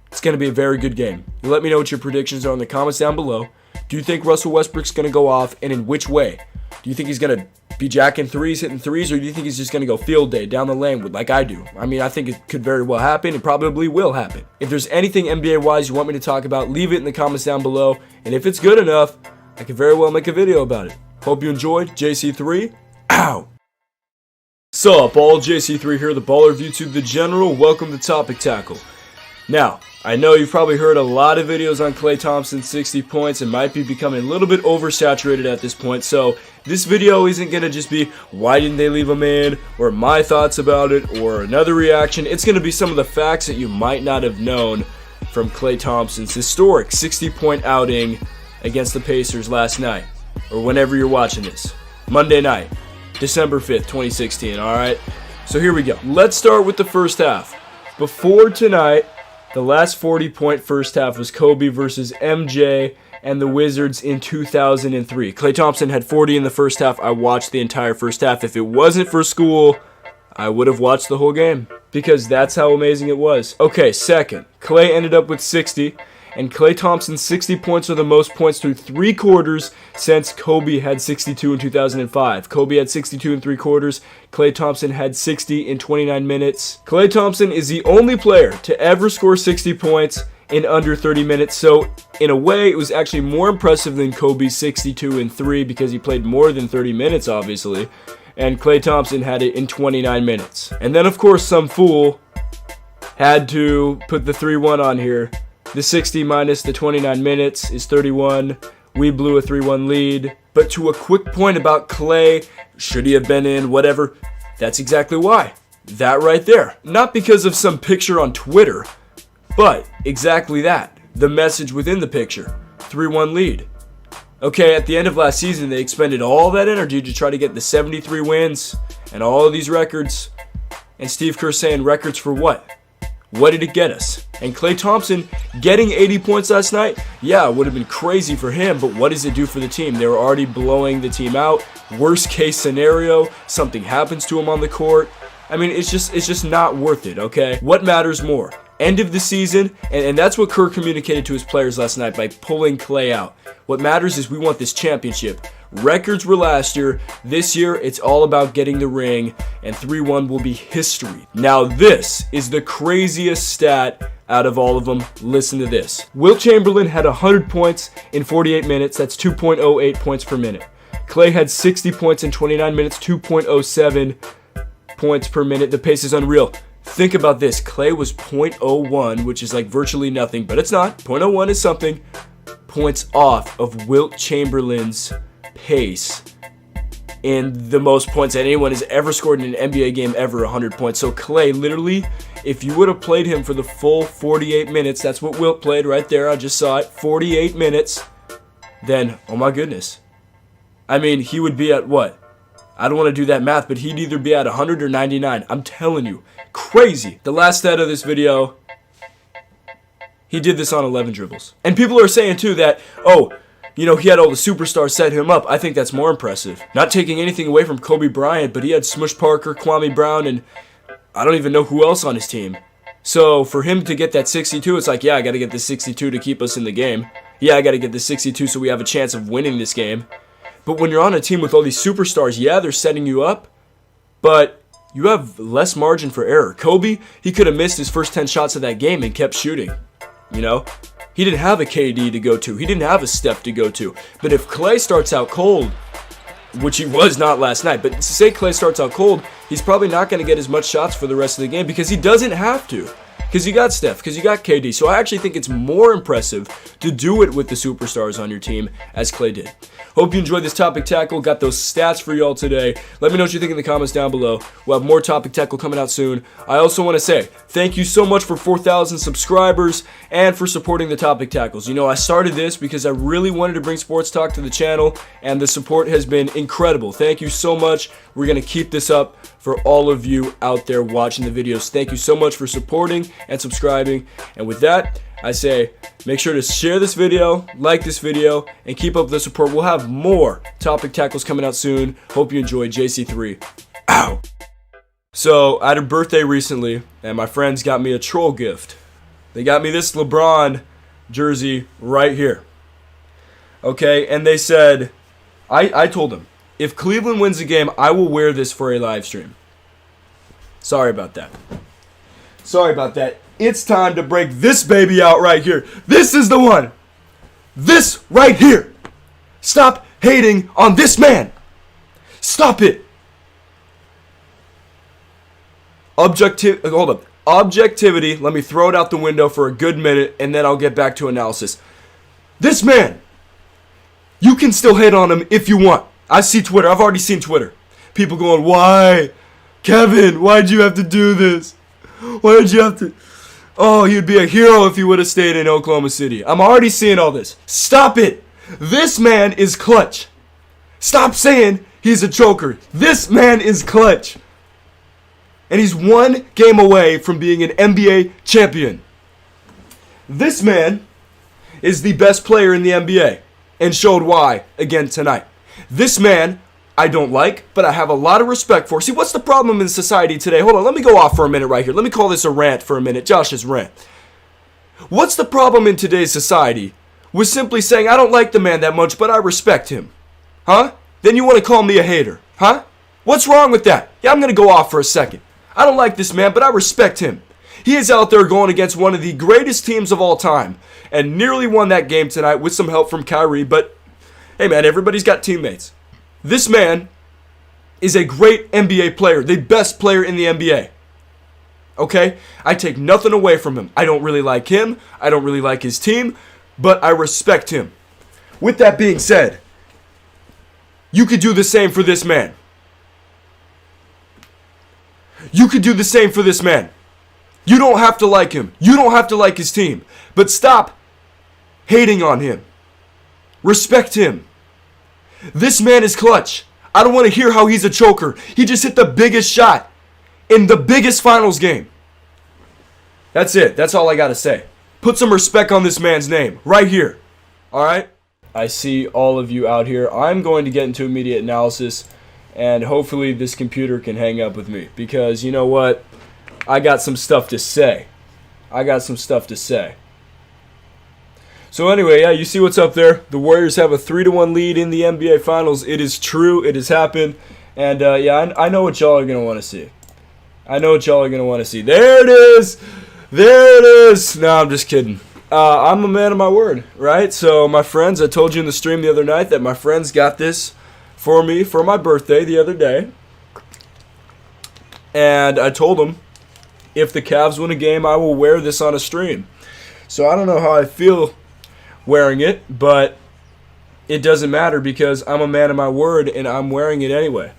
It's going to be a very good game. You let me know what your predictions are in the comments down below. Do you think Russell Westbrook's going to go off, and in which way? Do you think he's going to be jacking threes, hitting threes, or do you think he's just going to go field day down the lane like I do? I mean, I think it could very well happen. It probably will happen. If there's anything NBA-wise you want me to talk about, leave it in the comments down below. And if it's good enough, I could very well make a video about it. Hope you enjoyed. JC3, out. Sup, all? JC3 here, the baller of YouTube, the general. Welcome to Topic Tackle. Now, I know you've probably heard a lot of videos on Klay Thompson's 60 points and might be becoming a little bit oversaturated at this point, so this video isn't going to just be why didn't they leave him in, or my thoughts about it, or another reaction. It's going to be some of the facts that you might not have known from Klay Thompson's historic 60-point outing against the Pacers last night, or whenever you're watching this. Monday night, December 5th, 2016, alright? So here we go. Let's start with the first half. Before tonight, the last 40-point first half was Kobe versus MJ and the Wizards in 2003. Klay Thompson had 40 in the first half. I watched the entire first half. If it wasn't for school, I would have watched the whole game because that's how amazing it was. Okay, second, Klay ended up with 60, and Klay Thompson's 60 points are the most points through 3 quarters since Kobe had 62 in 2005. Kobe had 62 in 3 quarters. Klay Thompson had 60 in 29 minutes. Klay Thompson is the only player to ever score 60 points in under 30 minutes. So, in a way, it was actually more impressive than Kobe's 62 in 3 because he played more than 30 minutes, obviously. And Klay Thompson had it in 29 minutes. And then, of course, some fool had to put the 3-1 on here. The 60 minus the 29 minutes is 31. We blew a 3-1 lead. But to a quick point about Klay, should he have been in, whatever, that's exactly why. That right there. Not because of some picture on Twitter, but exactly that. The message within the picture. 3-1 lead. Okay, at the end of last season, they expended all that energy to try to get the 73 wins and all of these records. And Steve Kerr saying records for what? What did it get us? And Klay Thompson getting 80 points last night, yeah, it would have been crazy for him, but what does it do for the team? They were already blowing the team out. Worst case scenario, something happens to him on the court. I mean, it's just not worth it, okay? What matters more? End of the season, and that's what Kerr communicated to his players last night by pulling Klay out. What matters is we want this championship. Records were last year. This year, it's all about getting the ring, and 3-1 will be history. Now, this is the craziest stat out of all of them. Listen to this. Wilt Chamberlain had 100 points in 48 minutes. That's 2.08 points per minute. Klay had 60 points in 29 minutes, 2.07 points per minute. The pace is unreal. Think about this. Klay was 0.01, which is like virtually nothing, but it's not. 0.01 is something. Points off of Wilt Chamberlain's pace in the most points that anyone has ever scored in an NBA game ever, 100 points. So Klay, literally, if you would have played him for the full 48 minutes, that's what Wilt played right there, I just saw it, 48 minutes, then, oh my goodness. I mean, he would be at what? I don't want to do that math, but he'd either be at 100 or 99. I'm telling you, crazy. The last stat of this video, he did this on 11 dribbles. And people are saying too that, oh, you know, he had all the superstars set him up. I think that's more impressive. Not taking anything away from Kobe Bryant, but he had Smush Parker, Kwame Brown, and I don't even know who else on his team. So for him to get that 62, it's like, yeah, I got to get the 62 to keep us in the game. Yeah, I got to get the 62 so we have a chance of winning this game. But when you're on a team with all these superstars, yeah, they're setting you up, but you have less margin for error. Kobe, he could have missed his first 10 shots of that game and kept shooting, you know? He didn't have a KD to go to. He didn't have a Steph to go to. But if Klay starts out cold, which he was not last night, but say Klay starts out cold, he's probably not going to get as much shots for the rest of the game because he doesn't have to. Because you got Steph, because you got KD. So I actually think it's more impressive to do it with the superstars on your team as Klay did. Hope you enjoyed this Topic Tackle. Got those stats for y'all today. Let me know what you think in the comments down below. We'll have more Topic Tackle coming out soon. I also want to say thank you so much for 4,000 subscribers and for supporting the Topic Tackles. You know, I started this because I really wanted to bring sports talk to the channel, and the support has been incredible. Thank you so much. We're going to keep this up for all of you out there watching the videos. Thank you so much for supporting and subscribing. And with that, I say make sure to share this video, like this video, and keep up the support. We'll have more topic tackles coming out soon. Hope you enjoy JC3. Ow! So, I had a birthday recently, and my friends got me a troll gift. They got me this LeBron jersey right here. Okay, and they said, I told them, if Cleveland wins the game, I will wear this for a live stream. Sorry about that. Sorry about that. It's time to break this baby out right here. This is the one. This right here. Stop hating on this man. Stop it. Hold up. Objectivity, let me throw it out the window for a good minute, and then I'll get back to analysis. This man, you can still hate on him if you want. I see Twitter. I've already seen Twitter. People going, why? Kevin, why'd you have to do this? Why did you have to? Oh, he'd be a hero if he would have stayed in Oklahoma City. I'm already seeing all this. Stop it. This man is clutch. Stop saying he's a choker. This man is clutch. And he's one game away from being an NBA champion. This man is the best player in the NBA and showed why again tonight. This man I don't like, but I have a lot of respect for. See, what's the problem in society today? Hold on, let me go off for a minute right here. Let me call this a rant for a minute. Josh's rant. What's the problem in today's society with simply saying, I don't like the man that much, but I respect him? Huh? Then you want to call me a hater? Huh? What's wrong with that? Yeah, I'm going to go off for a second. I don't like this man, but I respect him. He is out there going against one of the greatest teams of all time and nearly won that game tonight with some help from Kyrie, but hey man, everybody's got teammates. This man is a great NBA player, the best player in the NBA. Okay? I take nothing away from him. I don't really like him. I don't really like his team, but I respect him. With that being said, you could do the same for this man. You could do the same for this man. You don't have to like him. You don't have to like his team. But stop hating on him. Respect him. This man is clutch. I don't want to hear how he's a choker. He just hit the biggest shot in the biggest finals game. That's it. That's all I got to say. Put some respect on this man's name right here. All right? I see all of you out here. I'm going to get into immediate analysis, and hopefully this computer can hang up with me because you know what? I got some stuff to say. So anyway, yeah, you see what's up there. The Warriors have a 3-1 lead in the NBA Finals. It is true. It has happened. And yeah, I know what y'all are going to want to see. There it is. No, I'm just kidding. I'm a man of my word, right? So my friends, I told you in the stream the other night that my friends got this for me for my birthday the other day. And I told them, if the Cavs win a game, I will wear this on a stream. So I don't know how I feel wearing it, but it doesn't matter because I'm a man of my word and I'm wearing it anyway.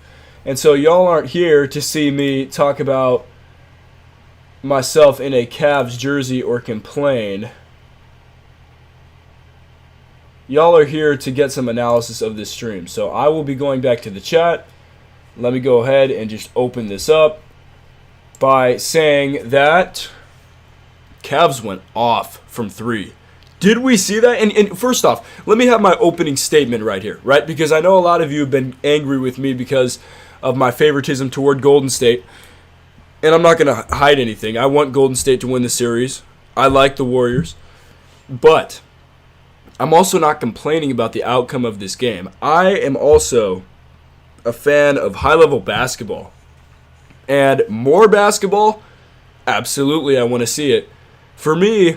And so y'all aren't here to see me talk about myself in a Cavs jersey or complain. Y'all are here to get some analysis of this stream. So I will be going back to the chat. Let me go ahead and just open this up by saying that Cavs went off from 3. Did we see that? And first off, let me have my opening statement right here, right? Because I know a lot of you have been angry with me because of my favoritism toward Golden State. And I'm not going to hide anything. I want Golden State to win the series. I like the Warriors. But I'm also not complaining about the outcome of this game. I am also a fan of high-level basketball. And more basketball? Absolutely, I want to see it. For me,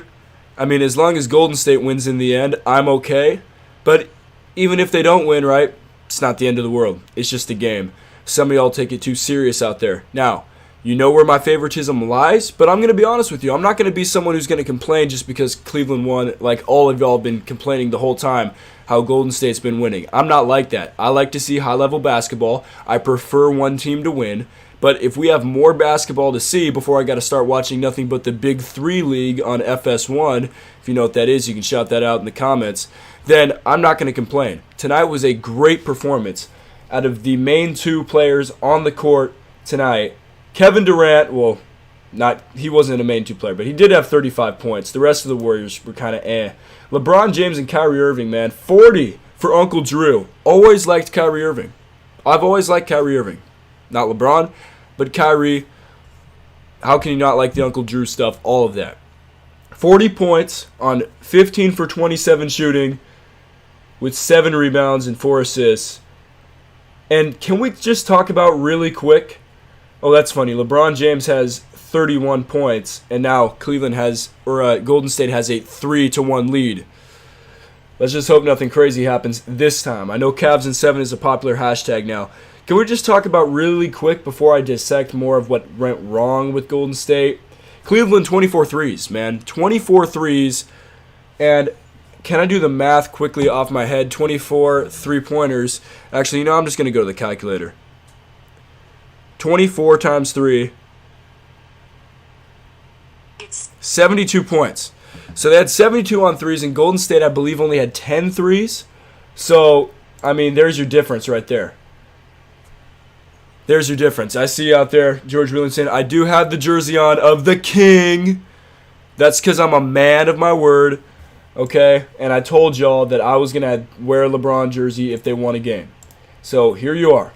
I mean, as long as Golden State wins in the end, I'm okay. But even if they don't win, right, it's not the end of the world. It's just a game. Some of y'all take it too serious out there. Now, you know where my favoritism lies, but I'm going to be honest with you. I'm not going to be someone who's going to complain just because Cleveland won, like all of y'all have been complaining the whole time how Golden State's been winning. I'm not like that. I like to see high-level basketball. I prefer one team to win. But if we have more basketball to see before I got to start watching nothing but the Big 3 League on FS1, if you know what that is, you can shout that out in the comments, then I'm not going to complain. Tonight was a great performance. Out of the main 2 players on the court tonight, Kevin Durant, well, He wasn't a main two player, but he did have 35 points. The rest of the Warriors were kind of eh. LeBron James and Kyrie Irving, man, 40 for Uncle Drew. Always liked Kyrie Irving. I've always liked Kyrie Irving. Not LeBron, but Kyrie. How can you not like the Uncle Drew stuff? All of that. 40 points on 15 for 27 shooting with 7 rebounds and 4 assists. And can we just talk about really quick? Oh, that's funny. LeBron James has 31 points, and now Golden State has a 3-1 lead. Let's just hope nothing crazy happens this time. I know Cavs in 7 is a popular hashtag now. Can we just talk about really quick before I dissect more of what went wrong with Golden State? Cleveland, 24 threes, man. 24 threes. And can I do the math quickly off my head? 24 three-pointers. Actually, I'm just going to go to the calculator. 24 times 3. 72 points. So they had 72 on threes, and Golden State, I believe, only had 10 threes. So, I mean, there's your difference right there. There's your difference. I see you out there, George Williamson. I do have the jersey on of the King. That's because I'm a man of my word, okay? And I told y'all that I was going to wear a LeBron jersey if they won a game. So here you are.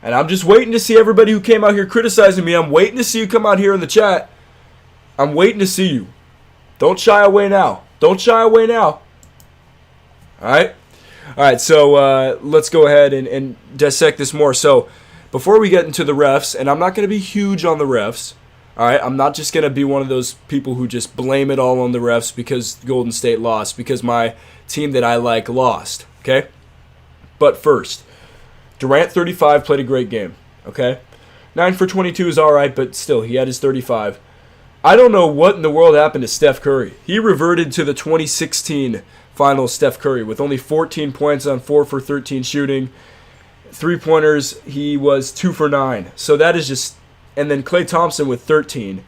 And I'm just waiting to see everybody who came out here criticizing me. I'm waiting to see you come out here in the chat. I'm waiting to see you. Don't shy away now. Don't shy away now. All right? All right, so let's go ahead and dissect this more. So before we get into the refs, and I'm not going to be huge on the refs, all right? I'm not just going to be one of those people who just blame it all on the refs because Golden State lost, because my team that I like lost, okay? But first, Durant, 35, played a great game, okay? 9 for 22 is all right, but still, he had his 35. I don't know what in the world happened to Steph Curry. He reverted to the 2016 Finals Steph Curry with only 14 points on 4 for 13 shooting. 3-pointers, he was 2 for 9. So that is just... And then Klay Thompson with 13.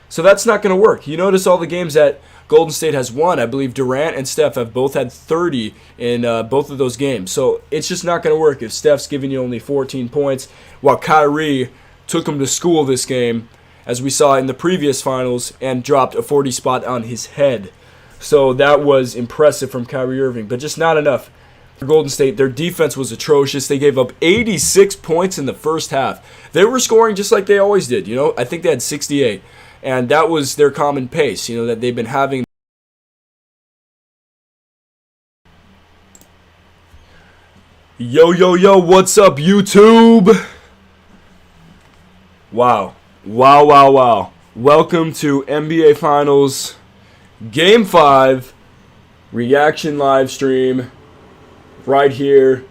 So that's not going to work. You notice all the games that Golden State has won. I believe Durant and Steph have both had 30 in both of those games. So it's just not going to work if Steph's giving you only 14 points while Kyrie took him to school this game, as we saw in the previous finals, and dropped a 40 spot on his head. So that was impressive from Kyrie Irving, but just not enough. For Golden State, their defense was atrocious. They gave up 86 points in the first half. They were scoring just like they always did. I think they had 68, and that was their common pace, that they've been having. Yo, what's up, YouTube? Wow. Welcome to NBA Finals Game 5 reaction live stream right here.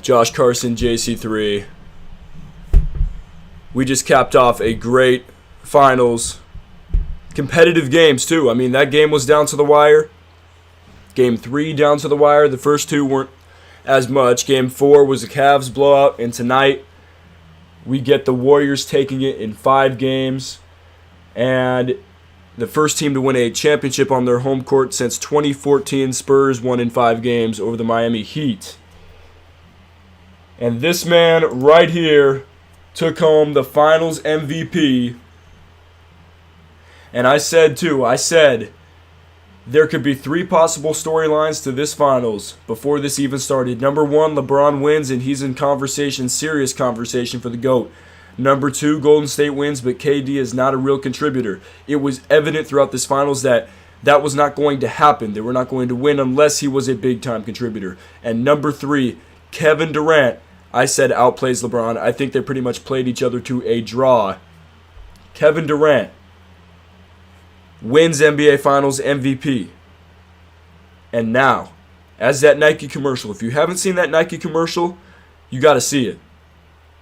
Josh Carson JC3. We just capped off a great finals. Competitive games too. I mean, that game was down to the wire. Game 3 down to the wire. The first 2 weren't as much. Game 4 was a Cavs blowout, and tonight we get the Warriors taking it in 5 games, and the first team to win a championship on their home court since 2014. Spurs won in 5 games over the Miami Heat. And this man right here took home the Finals MVP. And I said there could be 3 possible storylines to this finals before this even started. Number 1, LeBron wins and he's in conversation, serious conversation for the GOAT. Number 2, Golden State wins, but KD is not a real contributor. It was evident throughout this finals that was not going to happen. They were not going to win unless he was a big-time contributor. And number 3, Kevin Durant, I said outplays LeBron. I think they pretty much played each other to a draw. Kevin Durant wins NBA Finals MVP. And now, as that Nike commercial, if you haven't seen that Nike commercial, you got to see it.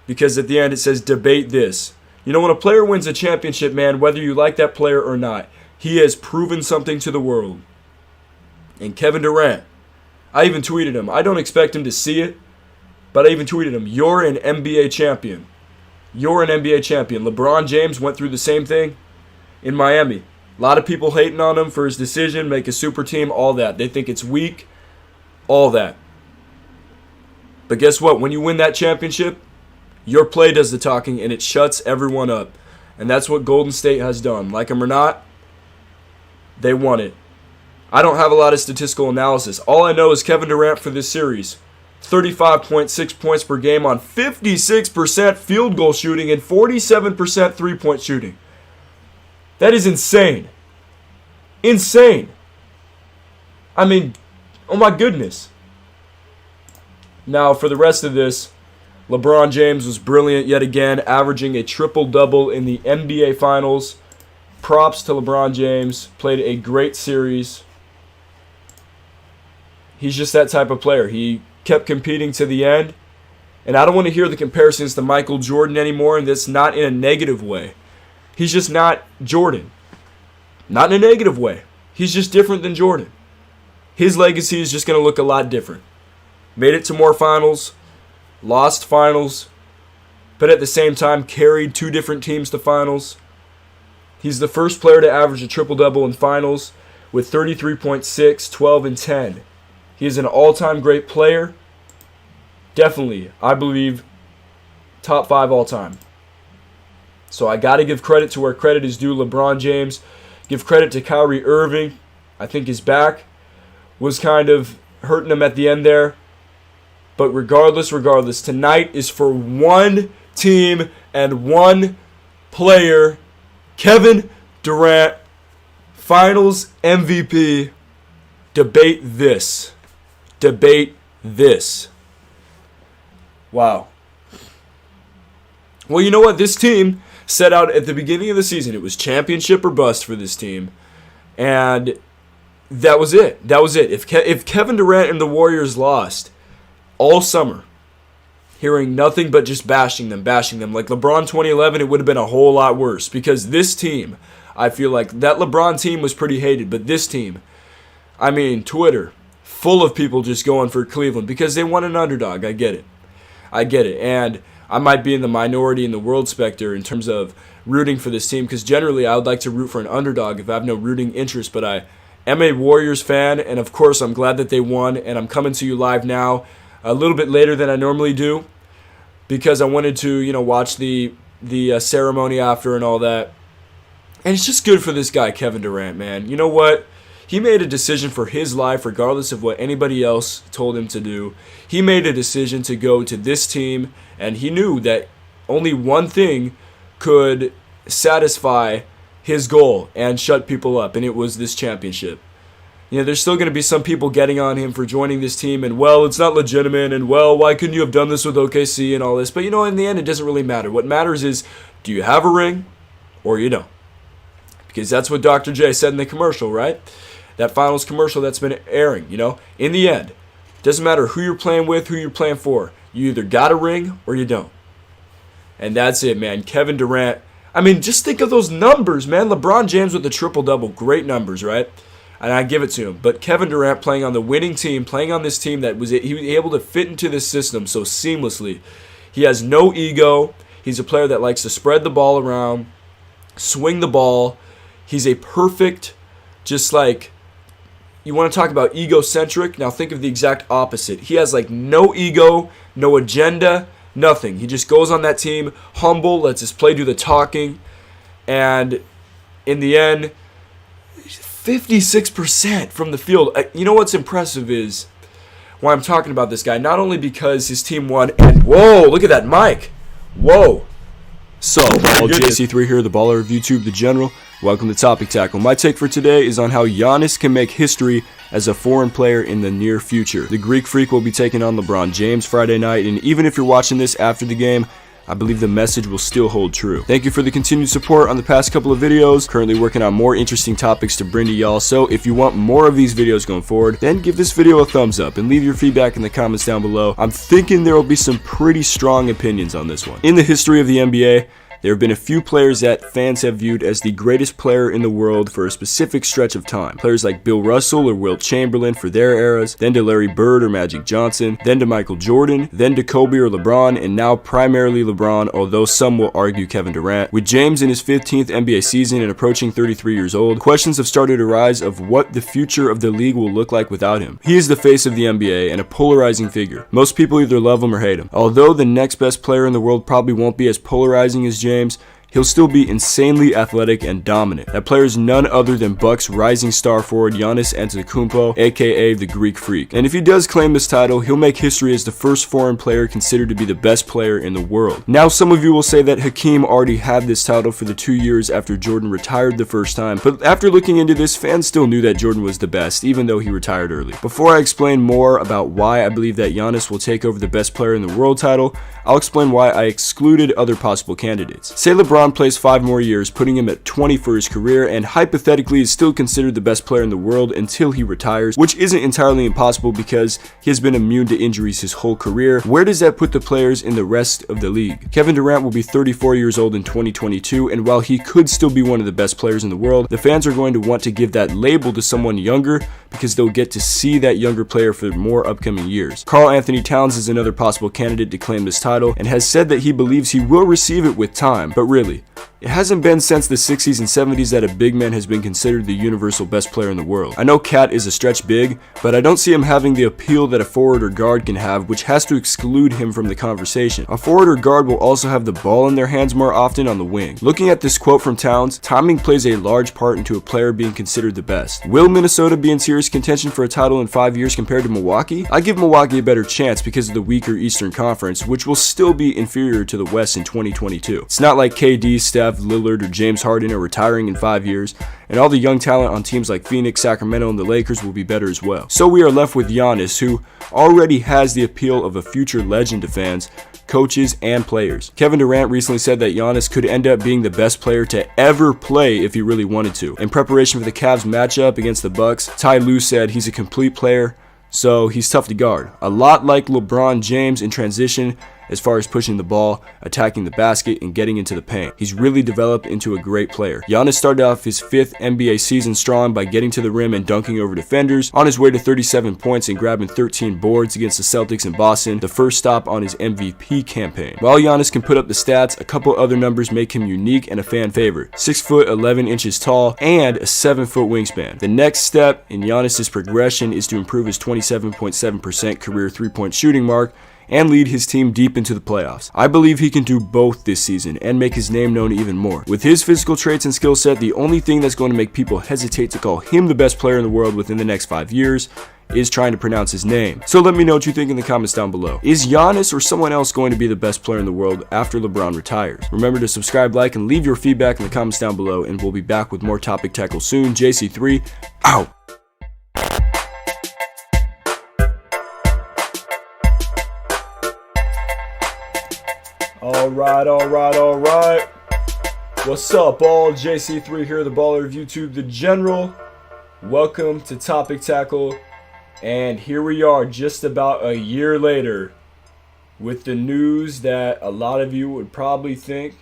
Because at the end it says, debate this. When a player wins a championship, man, whether you like that player or not, he has proven something to the world. And Kevin Durant, I even tweeted him. I don't expect him to see it, but I even tweeted him, you're an NBA champion. You're an NBA champion. LeBron James went through the same thing in Miami. A lot of people hating on him for his decision, make a super team, all that. They think it's weak, all that. But guess what? When you win that championship, your play does the talking, and it shuts everyone up. And that's what Golden State has done. Like them or not, they won it. I don't have a lot of statistical analysis. All I know is Kevin Durant for this series, 35.6 points per game on 56% field goal shooting and 47% three-point shooting. That is insane. Insane. I mean, oh my goodness. Now, for the rest of this, LeBron James was brilliant yet again, averaging a triple-double in the NBA Finals. Props to LeBron James. Played a great series. He's just that type of player. He kept competing to the end. And I don't want to hear the comparisons to Michael Jordan anymore, and that's not in a negative way. He's just not Jordan. Not in a negative way. He's just different than Jordan. His legacy is just going to look a lot different. Made it to more finals, lost finals, but at the same time carried two different teams to finals. He's the first player to average a triple-double in finals with 33.6, 12, and 10. He is an all-time great player. Definitely, I believe, top 5 all-time. So I got to give credit to where credit is due. LeBron James. Give credit to Kyrie Irving. I think his back was kind of hurting him at the end there. But regardless, tonight is for one team and one player. Kevin Durant, Finals MVP. Debate this. Debate this. Wow. Well, you know what? This team set out at the beginning of the season. It was championship or bust for this team. And that was it. That was it. If Kevin Durant and the Warriors lost all summer, hearing nothing but just bashing them. Like LeBron 2011, it would have been a whole lot worse. Because this team, I feel like that LeBron team was pretty hated. But this team, I mean, Twitter, full of people just going for Cleveland because they want an underdog. I get it. And I might be in the minority in the world specter in terms of rooting for this team because generally I would like to root for an underdog if I have no rooting interest. But I am a Warriors fan, and of course I'm glad that they won. And I'm coming to you live now a little bit later than I normally do because I wanted to, watch the ceremony after and all that. And it's just good for this guy, Kevin Durant, man. You know what? He made a decision for his life regardless of what anybody else told him to do. He made a decision to go to this team, and he knew that only one thing could satisfy his goal and shut people up, and it was this championship. There's still going to be some people getting on him for joining this team, and, well, it's not legitimate, and, well, why couldn't you have done this with OKC and all this? But, in the end, it doesn't really matter. What matters is, do you have a ring or you don't? Because that's what Dr. J said in the commercial, right? That finals commercial that's been airing, In the end, it doesn't matter who you're playing with, who you're playing for. You either got a ring or you don't. And that's it, man. Kevin Durant. I mean, just think of those numbers, man. LeBron James with the triple-double. Great numbers, right? And I give it to him. But Kevin Durant playing on the winning team, playing on this team he was able to fit into this system so seamlessly. He has no ego. He's a player that likes to spread the ball around, swing the ball. He's a perfect, just like, you want to talk about egocentric? Now think of the exact opposite. He has no ego, no agenda, nothing. He just goes on that team, humble, lets his play do the talking. And in the end, 56% from the field. You know what's impressive is why I'm talking about this guy. Not only because his team won, and whoa, look at that mic. Whoa. So, JC3 here, the baller of YouTube, the general. Welcome to Topic Tackle. My take for today is on how Giannis can make history as a foreign player in the near future. The Greek Freak will be taking on LeBron James Friday night, and even if you're watching this after the game, I believe the message will still hold true. Thank you for the continued support on the past couple of videos. Currently working on more interesting topics to bring to y'all, so if you want more of these videos going forward, then give this video a thumbs up and leave your feedback in the comments down below. I'm thinking there will be some pretty strong opinions on this one. In the history of the NBA, there have been a few players that fans have viewed as the greatest player in the world for a specific stretch of time. Players like Bill Russell or Wilt Chamberlain for their eras, then to Larry Bird or Magic Johnson, then to Michael Jordan, then to Kobe or LeBron, and now primarily LeBron, although some will argue Kevin Durant. With James in his 15th NBA season and approaching 33 years old, questions have started to rise of what the future of the league will look like without him. He is the face of the NBA and a polarizing figure. Most people either love him or hate him. Although the next best player in the world probably won't be as polarizing as James, he'll still be insanely athletic and dominant. That player is none other than Bucks rising star forward Giannis Antetokounmpo, aka the Greek Freak. And if he does claim this title, he'll make history as the first foreign player considered to be the best player in the world. Now, some of you will say that Hakeem already had this title for the 2 years after Jordan retired the first time, but after looking into this, fans still knew that Jordan was the best, even though he retired early. Before I explain more about why I believe that Giannis will take over the best player in the world title, I'll explain why I excluded other possible candidates. Say LeBron plays 5 more years, putting him at 20 for his career, and hypothetically is still considered the best player in the world until he retires, which isn't entirely impossible because he has been immune to injuries his whole career. Where does that put the players in the rest of the league? Kevin Durant will be 34 years old in 2022, and while he could still be one of the best players in the world, the fans are going to want to give that label to someone younger because they'll get to see that younger player for more upcoming years. Karl Anthony Towns is another possible candidate to claim this title and has said that he believes he will receive it with time, but really, it hasn't been since the 60s and 70s that a big man has been considered the universal best player in the world. I know Cat is a stretch big, but I don't see him having the appeal that a forward or guard can have, which has to exclude him from the conversation. A forward or guard will also have the ball in their hands more often on the wing. Looking at this quote from Towns, timing plays a large part into a player being considered the best. Will Minnesota be in serious contention for a title in 5 years compared to Milwaukee? I give Milwaukee a better chance because of the weaker Eastern Conference, which will still be inferior to the West in 2022. It's not like KD, Steph, Lillard, or James Harden are retiring in 5 years, and all the young talent on teams like Phoenix, Sacramento, and the Lakers will be better as well. So we are left with Giannis, who already has the appeal of a future legend to fans, coaches, and players. Kevin Durant recently said that Giannis could end up being the best player to ever play if he really wanted to. In preparation for the Cavs matchup against the Bucks, Ty Lue said he's a complete player, so he's tough to guard. A lot like LeBron James in transition as far as pushing the ball, attacking the basket, and getting into the paint. He's really developed into a great player. Giannis started off his 5th NBA season strong by getting to the rim and dunking over defenders, on his way to 37 points and grabbing 13 boards against the Celtics in Boston, the first stop on his MVP campaign. While Giannis can put up the stats, a couple other numbers make him unique and a fan favorite. 6 foot 11 inches tall and a 7 foot wingspan. The next step in Giannis' progression is to improve his 27.7% career 3-point shooting mark and lead his team deep into the playoffs. I believe he can do both this season and make his name known even more. With his physical traits and skill set, the only thing that's going to make people hesitate to call him the best player in the world within the next 5 years is trying to pronounce his name. So let me know what you think in the comments down below. Is Giannis or someone else going to be the best player in the world after LeBron retires? Remember to subscribe, like, and leave your feedback in the comments down below, and we'll be back with more Topic Tackle soon. JC3, out! Alright. What's up, all? JC3 here, the baller of YouTube, the general. Welcome to Topic Tackle. And here we are, just about a year later, with the news that a lot of you would probably think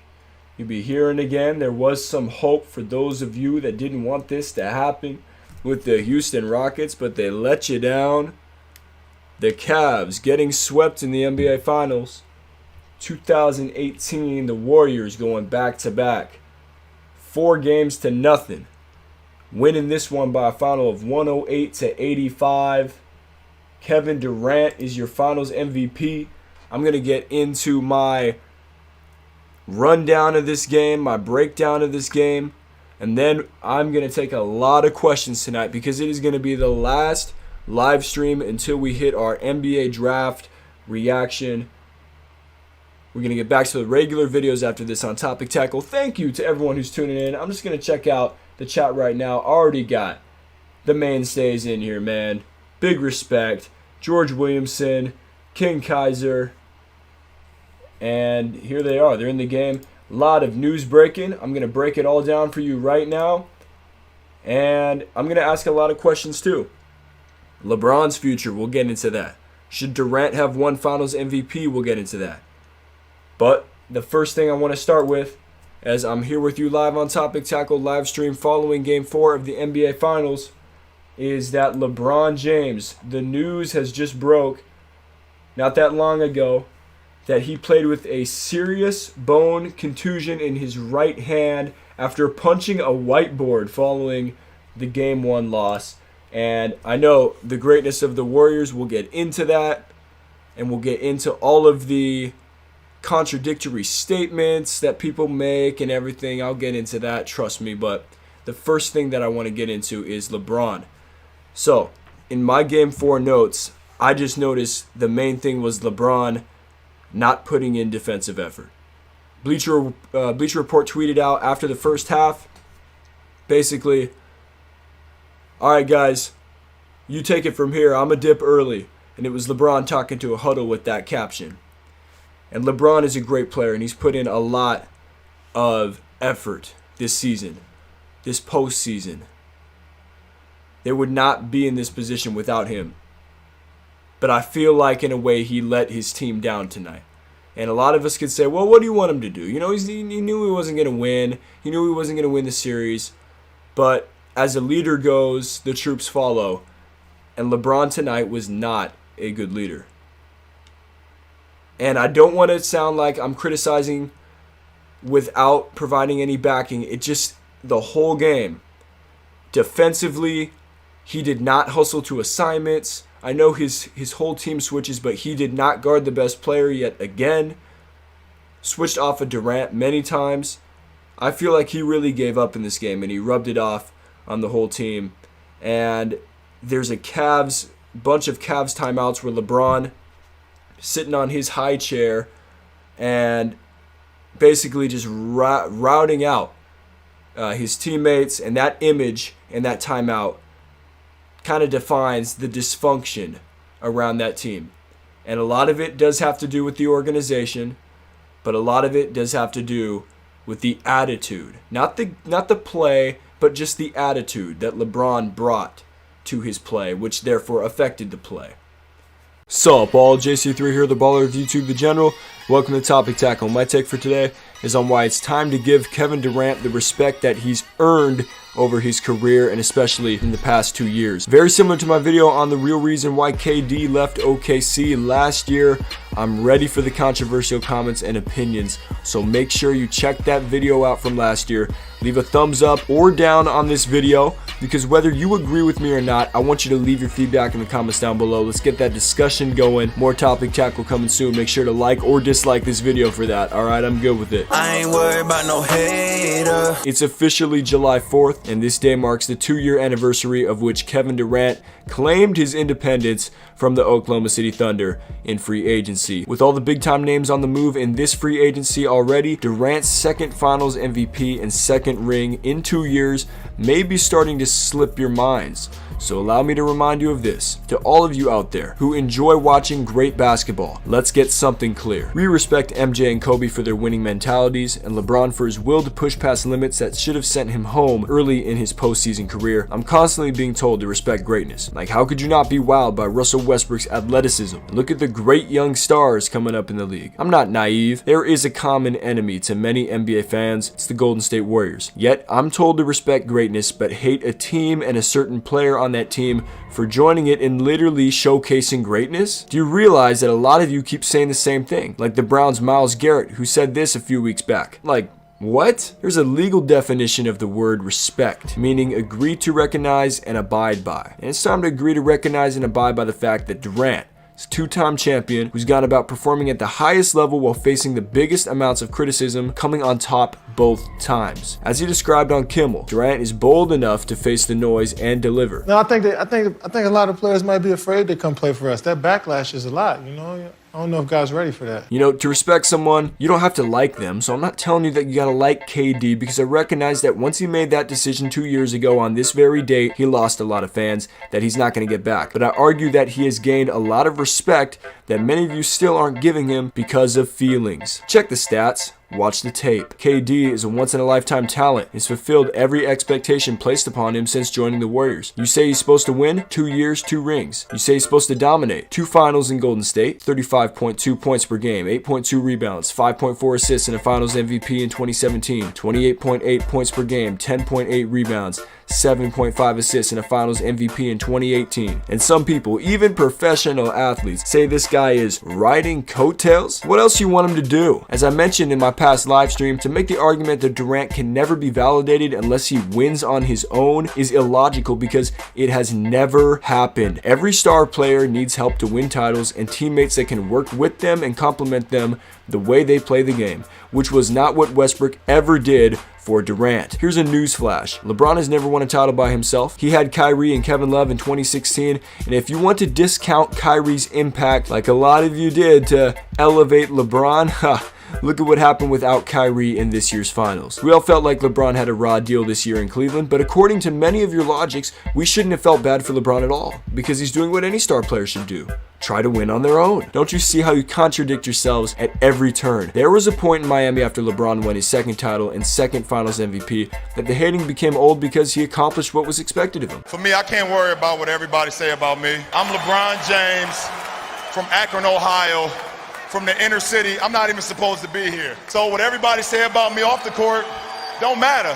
you'd be hearing again. There was some hope for those of you that didn't want this to happen with the Houston Rockets, but they let you down. The Cavs getting swept in the NBA Finals. 2018, the Warriors going back-to-back. 4 games to nothing. Winning this one by a final of 108-85. Kevin Durant is your finals MVP. I'm going to get into my rundown of this game, my breakdown of this game, and then I'm going to take a lot of questions tonight because it is going to be the last live stream until we hit our NBA draft reaction. We're going to get back to the regular videos after this on Topic Tackle. Thank you to everyone who's tuning in. I'm just going to check out the chat right now. Already got the mainstays in here, man. Big respect. George Williamson, King Kaiser. And here they are. They're in the game. A lot of news breaking. I'm going to break it all down for you right now. And I'm going to ask a lot of questions too. LeBron's future, we'll get into that. Should Durant have won Finals MVP? We'll get into that. But the first thing I want to start with, as I'm here with you live on Topic Tackle live stream following Game 4 of the NBA Finals, is that LeBron James, the news has just broke not that long ago that he played with a serious bone contusion in his right hand after punching a whiteboard following the Game 1 loss. And I know the greatness of the Warriors, we'll get into that, and we'll get into all of the contradictory statements that people make and everything. I'll get into that, trust me. But the first thing that I want to get into is LeBron. So, in my Game 4 notes, I just noticed the main thing was LeBron not putting in defensive effort. Bleacher Report tweeted out after the first half, basically, all right, guys, you take it from here. I'm a dip early. And it was LeBron talking to a huddle with that caption. And LeBron is a great player, and he's put in a lot of effort this season, this postseason. They would not be in this position without him. But I feel like, in a way, he let his team down tonight. And a lot of us could say, well, what do you want him to do? You know, he knew he wasn't going to win. He knew he wasn't going to win the series. But as a leader goes, the troops follow. And LeBron tonight was not a good leader. And I don't want to sound like I'm criticizing without providing any backing. It just, the whole game, defensively, he did not hustle to assignments. I know his whole team switches, but he did not guard the best player yet again. Switched off of Durant many times. I feel like he really gave up in this game, and he rubbed it off on the whole team. And there's a bunch of Cavs timeouts where LeBron sitting on his high chair and basically just routing out his teammates, and that image and that timeout kind of defines the dysfunction around that team. And a lot of it does have to do with the organization, but a lot of it does have to do with the attitude. Not the play, but just the attitude that LeBron brought to his play, which therefore affected the play. Sup, all, JC3 here, the baller of YouTube, the general. Welcome to Topic Tackle. My take for today is on why it's time to give Kevin Durant the respect that he's earned over his career, and especially in the past 2 years. Very similar to my video on the real reason why KD left OKC last year. I'm ready for the controversial comments and opinions, so make sure you check that video out from last year. Leave a thumbs up or down on this video, because whether you agree with me or not, I want you to leave your feedback in the comments down below. Let's get that discussion going. More Topic Tackle coming soon. Make sure to like or dislike this video for that. Alright, I'm good with it. I ain't worried about no hater. It's officially July 4th, and this day marks the 2-year anniversary of which Kevin Durant claimed his independence from the Oklahoma City Thunder in free agency. With all the big-time names on the move in this free agency already, Durant's second Finals MVP and second ring in 2 years may be starting to slip your minds. So allow me to remind you of this. To all of you out there who enjoy watching great basketball, let's get something clear. We respect MJ and Kobe for their winning mentalities, and LeBron for his will to push past limits that should have sent him home early in his postseason career. I'm constantly being told to respect greatness. Like, how could you not be wowed by Russell Westbrook's athleticism? Look at the great young stars coming up in the league. I'm not naive. There is a common enemy to many NBA fans. It's the Golden State Warriors. Yet, I'm told to respect greatness, but hate a team and a certain player on that team for joining it and literally showcasing greatness? Do you realize that a lot of you keep saying the same thing? Like the Browns' Myles Garrett, who said this a few weeks back. Like, what? There's a legal definition of the word respect, meaning agree to recognize and abide by. And it's time to agree to recognize and abide by the fact that Durant, two-time champion who's gone about performing at the highest level while facing the biggest amounts of criticism, coming on top both times. As he described on Kimmel, Durant is bold enough to face the noise and deliver. No, I think a lot of players might be afraid to come play for us. That backlash is a lot, you know. I don't know if guys ready for that. You know, to respect someone, you don't have to like them, so I'm not telling you that you gotta like KD, because I recognize that once he made that decision 2 years ago on this very date, he lost a lot of fans that he's not gonna get back. But I argue that he has gained a lot of respect that many of you still aren't giving him because of feelings. Check the stats. Watch the tape. KD is a once-in-a-lifetime talent. He's fulfilled every expectation placed upon him since joining the Warriors. You say he's supposed to win? 2 years, 2 rings. You say he's supposed to dominate? 2 finals in Golden State, 35.2 points per game, 8.2 rebounds, 5.4 assists, and a Finals MVP in 2017, 28.8 points per game, 10.8 rebounds, 7.5 assists, and a Finals MVP in 2018. And some people, even professional athletes, say this guy is riding coattails. What else you want him to do? As I mentioned in my past live stream, to make the argument that Durant can never be validated unless he wins on his own is illogical, because it has never happened. Every star player needs help to win titles and teammates that can work with them and complement them the way they play the game, which was not what Westbrook ever did for Durant. Here's a news flash. LeBron has never won a title by himself. He had Kyrie and Kevin Love in 2016, and if you want to discount Kyrie's impact like a lot of you did to elevate LeBron, look at what happened without Kyrie in this year's finals. We all felt like LeBron had a raw deal this year in Cleveland, but according to many of your logics, we shouldn't have felt bad for LeBron at all, because he's doing what any star player should do. Try to win on their own. Don't you see how you contradict yourselves at every turn? There was a point in Miami after LeBron won his second title and second finals MVP that the hating became old because he accomplished what was expected of him. For me, I can't worry about what everybody say about me. I'm LeBron James from Akron, Ohio, from the inner city. I'm not even supposed to be here. So what everybody say about me off the court don't matter.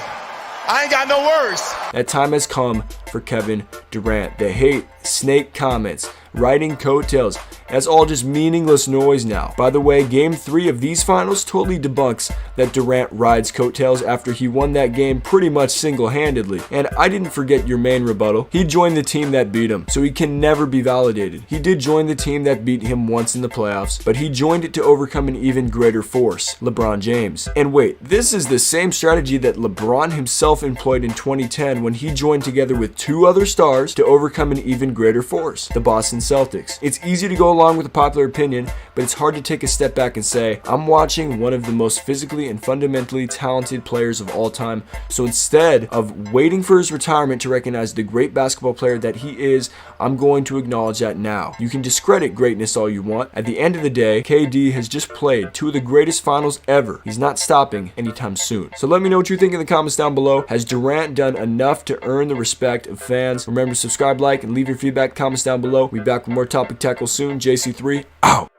I ain't got no worries. That time has come for Kevin Durant. The hate, snake comments, riding coattails, that's all just meaningless noise now. By the way, game 3 of these finals totally debunks that Durant rides coattails after he won that game pretty much single-handedly. And I didn't forget your main rebuttal. He joined the team that beat him, so he can never be validated. He did join the team that beat him once in the playoffs, but he joined it to overcome an even greater force, LeBron James. And wait, this is the same strategy that LeBron himself employed in 2010 when he joined together with 2 other stars to overcome an even greater force, the Boston Celtics. It's easy to go along with the popular opinion, but it's hard to take a step back and say, I'm watching one of the most physically and fundamentally talented players of all time, so instead of waiting for his retirement to recognize the great basketball player that he is, I'm going to acknowledge that now. You can discredit greatness all you want. At the end of the day, KD has just played 2 of the greatest finals ever. He's not stopping anytime soon. So let me know what you think in the comments down below. Has Durant done enough to earn the respect of fans? Remember to subscribe, like, and leave your feedback comments down below. We'll be back with more Topic Tackle soon. JC3 out.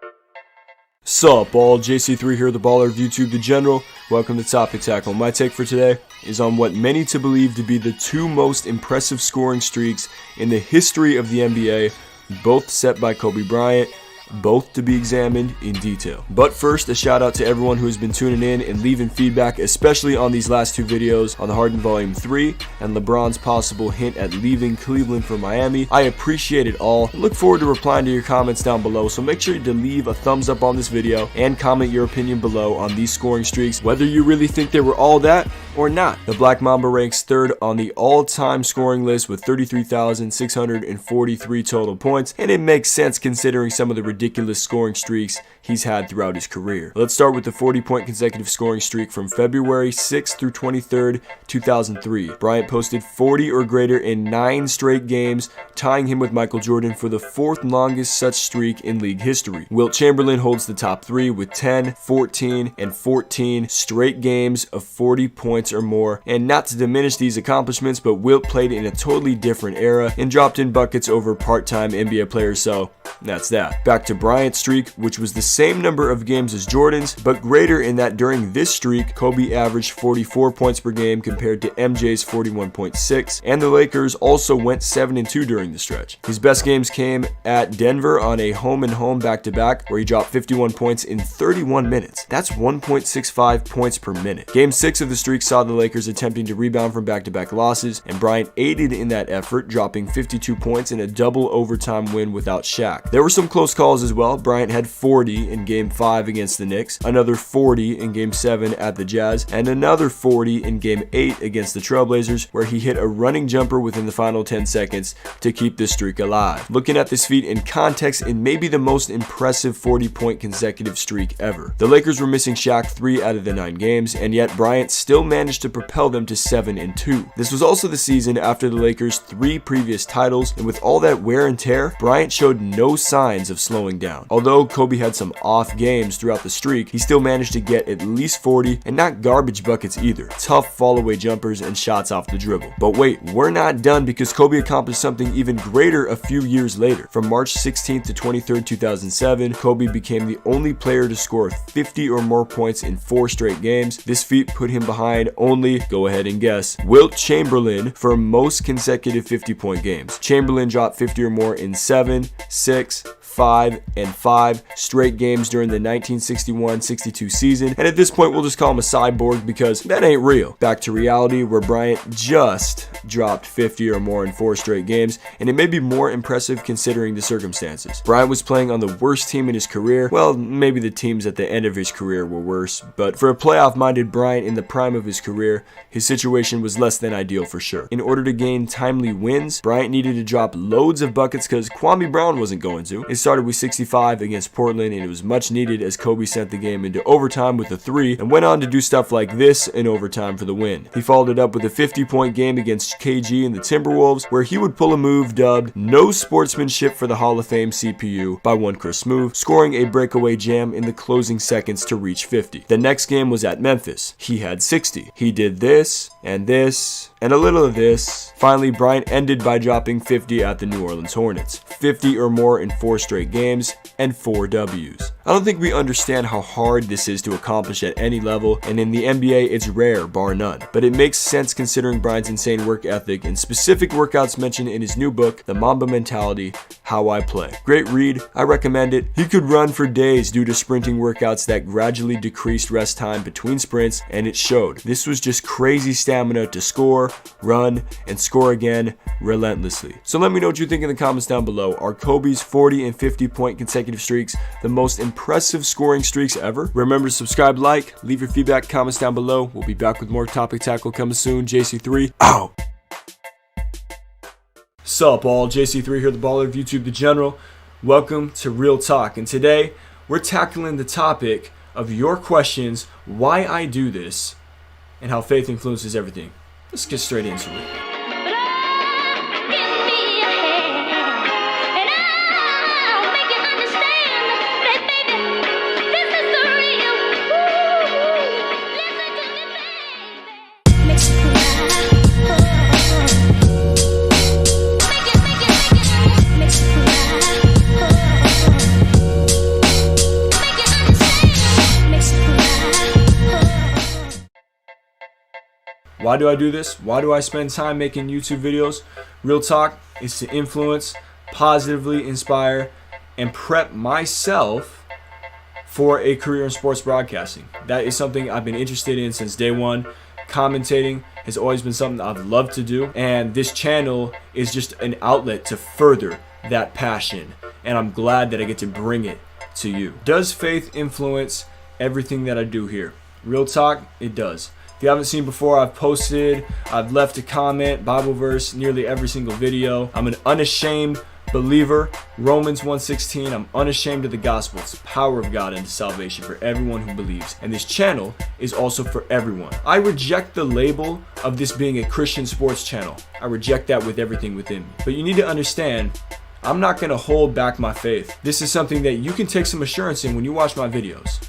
Sup all, JC3 here, the baller of YouTube, the general. Welcome to Topic Tackle. My take for today is on what many to believe to be the 2 most impressive scoring streaks in the history of the NBA, both set by Kobe Bryant, both to be examined in detail. But first, a shout out to everyone who has been tuning in and leaving feedback, especially on these last 2 videos on the Harden Volume 3 and LeBron's possible hint at leaving Cleveland for Miami. I appreciate it all and look forward to replying to your comments down below, so make sure to leave a thumbs up on this video and comment your opinion below on these scoring streaks, whether you really think they were all that or not. The Black Mamba ranks 3rd on the all-time scoring list with 33,643 total points, and it makes sense considering some of the ridiculous scoring streaks he's had throughout his career. Let's start with the 40-point consecutive scoring streak from February 6th through 23rd, 2003. Bryant posted 40 or greater in 9 straight games, tying him with Michael Jordan for the 4th longest such streak in league history. Wilt Chamberlain holds the top 3 with 10, 14, and 14 straight games of 40 points or more. And not to diminish these accomplishments, but Wilt played in a totally different era and dropped in buckets over part-time NBA players, so that's that. Back to Bryant's streak, which was the same number of games as Jordan's, but greater in that during this streak, Kobe averaged 44 points per game compared to MJ's 41.6, and the Lakers also went 7-2 during the stretch. His best games came at Denver on a home-and-home back-to-back, where he dropped 51 points in 31 minutes. That's 1.65 points per minute. Game 6 of the streak saw the Lakers attempting to rebound from back-to-back losses, and Bryant aided in that effort, dropping 52 points in a double overtime win without Shaq. There were some close calls as well. Bryant had 40 in Game 5 against the Knicks, another 40 in Game 7 at the Jazz, and another 40 in Game 8 against the Trailblazers, where he hit a running jumper within the final 10 seconds to keep the streak alive. Looking at this feat in context, it may be the most impressive 40-point consecutive streak ever. The Lakers were missing Shaq 3 out of the 9 games, and yet Bryant still managed to propel them to 7-2. This was also the season after the Lakers' 3 previous titles, and with all that wear and tear, Bryant showed no signs of slowing down. Although Kobe had some off games throughout the streak, he still managed to get at least 40, and not garbage buckets either. Tough fall-away jumpers and shots off the dribble. But wait, we're not done, because Kobe accomplished something even greater a few years later. From March 16th to 23rd, 2007, Kobe became the only player to score 50 or more points in 4 straight games. This feat put him behind only, go ahead and guess, Wilt Chamberlain for most consecutive 50-point games. Chamberlain dropped 50 or more in 7, 6, 5 straight games during the 1961-62 season, and at this point we'll just call him a cyborg because that ain't real. Back to reality, where Bryant just dropped 50 or more in 4 straight games, and it may be more impressive considering the circumstances. Bryant was playing on the worst team in his career. Well, maybe the teams at the end of his career were worse, but for a playoff-minded Bryant in the prime of his career, his situation was less than ideal for sure. In order to gain timely wins, Bryant needed to drop loads of buckets because Kwame Brown wasn't going to. It started with 65 against Portland, and it was much needed as Kobe sent the game into overtime with a 3 and went on to do stuff like this in overtime for the win. He followed it up with a 50-point game against KG and the Timberwolves, where he would pull a move dubbed "No Sportsmanship for the Hall of Fame CPU" by one Chris Smoove, scoring a breakaway jam in the closing seconds to reach 50. The next game was at Memphis. He had 60. He did this, and a little of this. Finally, Bryant ended by dropping 50 at the New Orleans Hornets. 50 or more in 4 straight games, and 4 W's. I don't think we understand how hard this is to accomplish at any level, and in the NBA it's rare, bar none. But it makes sense considering Bryant's insane work ethic and specific workouts mentioned in his new book, The Mamba Mentality, How I Play. Great read, I recommend it. He could run for days due to sprinting workouts that gradually decreased rest time between sprints, and it showed. This was just crazy stamina to score, run, and score again relentlessly. So let me know what you think in the comments down below. Are Kobe's 40 and 50 point consecutive streaks the most impressive scoring streaks ever? Remember to subscribe, like, leave your feedback, comments down below. We'll be back with more Topic Tackle coming soon. JC3 out. Sup all, JC3 here, the baller of YouTube, the general. Welcome to Real Talk, and today we're tackling the topic of your questions, why I do this, and how faith influences everything. Let's get straight into it. Why do I do this? Why do I spend time making YouTube videos? Real talk is to influence, positively inspire, and prep myself for a career in sports broadcasting. That is something I've been interested in since day one. Commentating has always been something I've loved to do, and this channel is just an outlet to further that passion, and I'm glad that I get to bring it to you. Does faith influence everything that I do here? Real talk, it does. If you haven't seen before, I've left a comment, Bible verse, nearly every single video. I'm an unashamed believer. Romans 1:16, I'm unashamed of the gospel. It's the power of God into salvation for everyone who believes. And this channel is also for everyone. I reject the label of this being a Christian sports channel. I reject that with everything within me. But you need to understand, I'm not going to hold back my faith. This is something that you can take some assurance in when you watch my videos.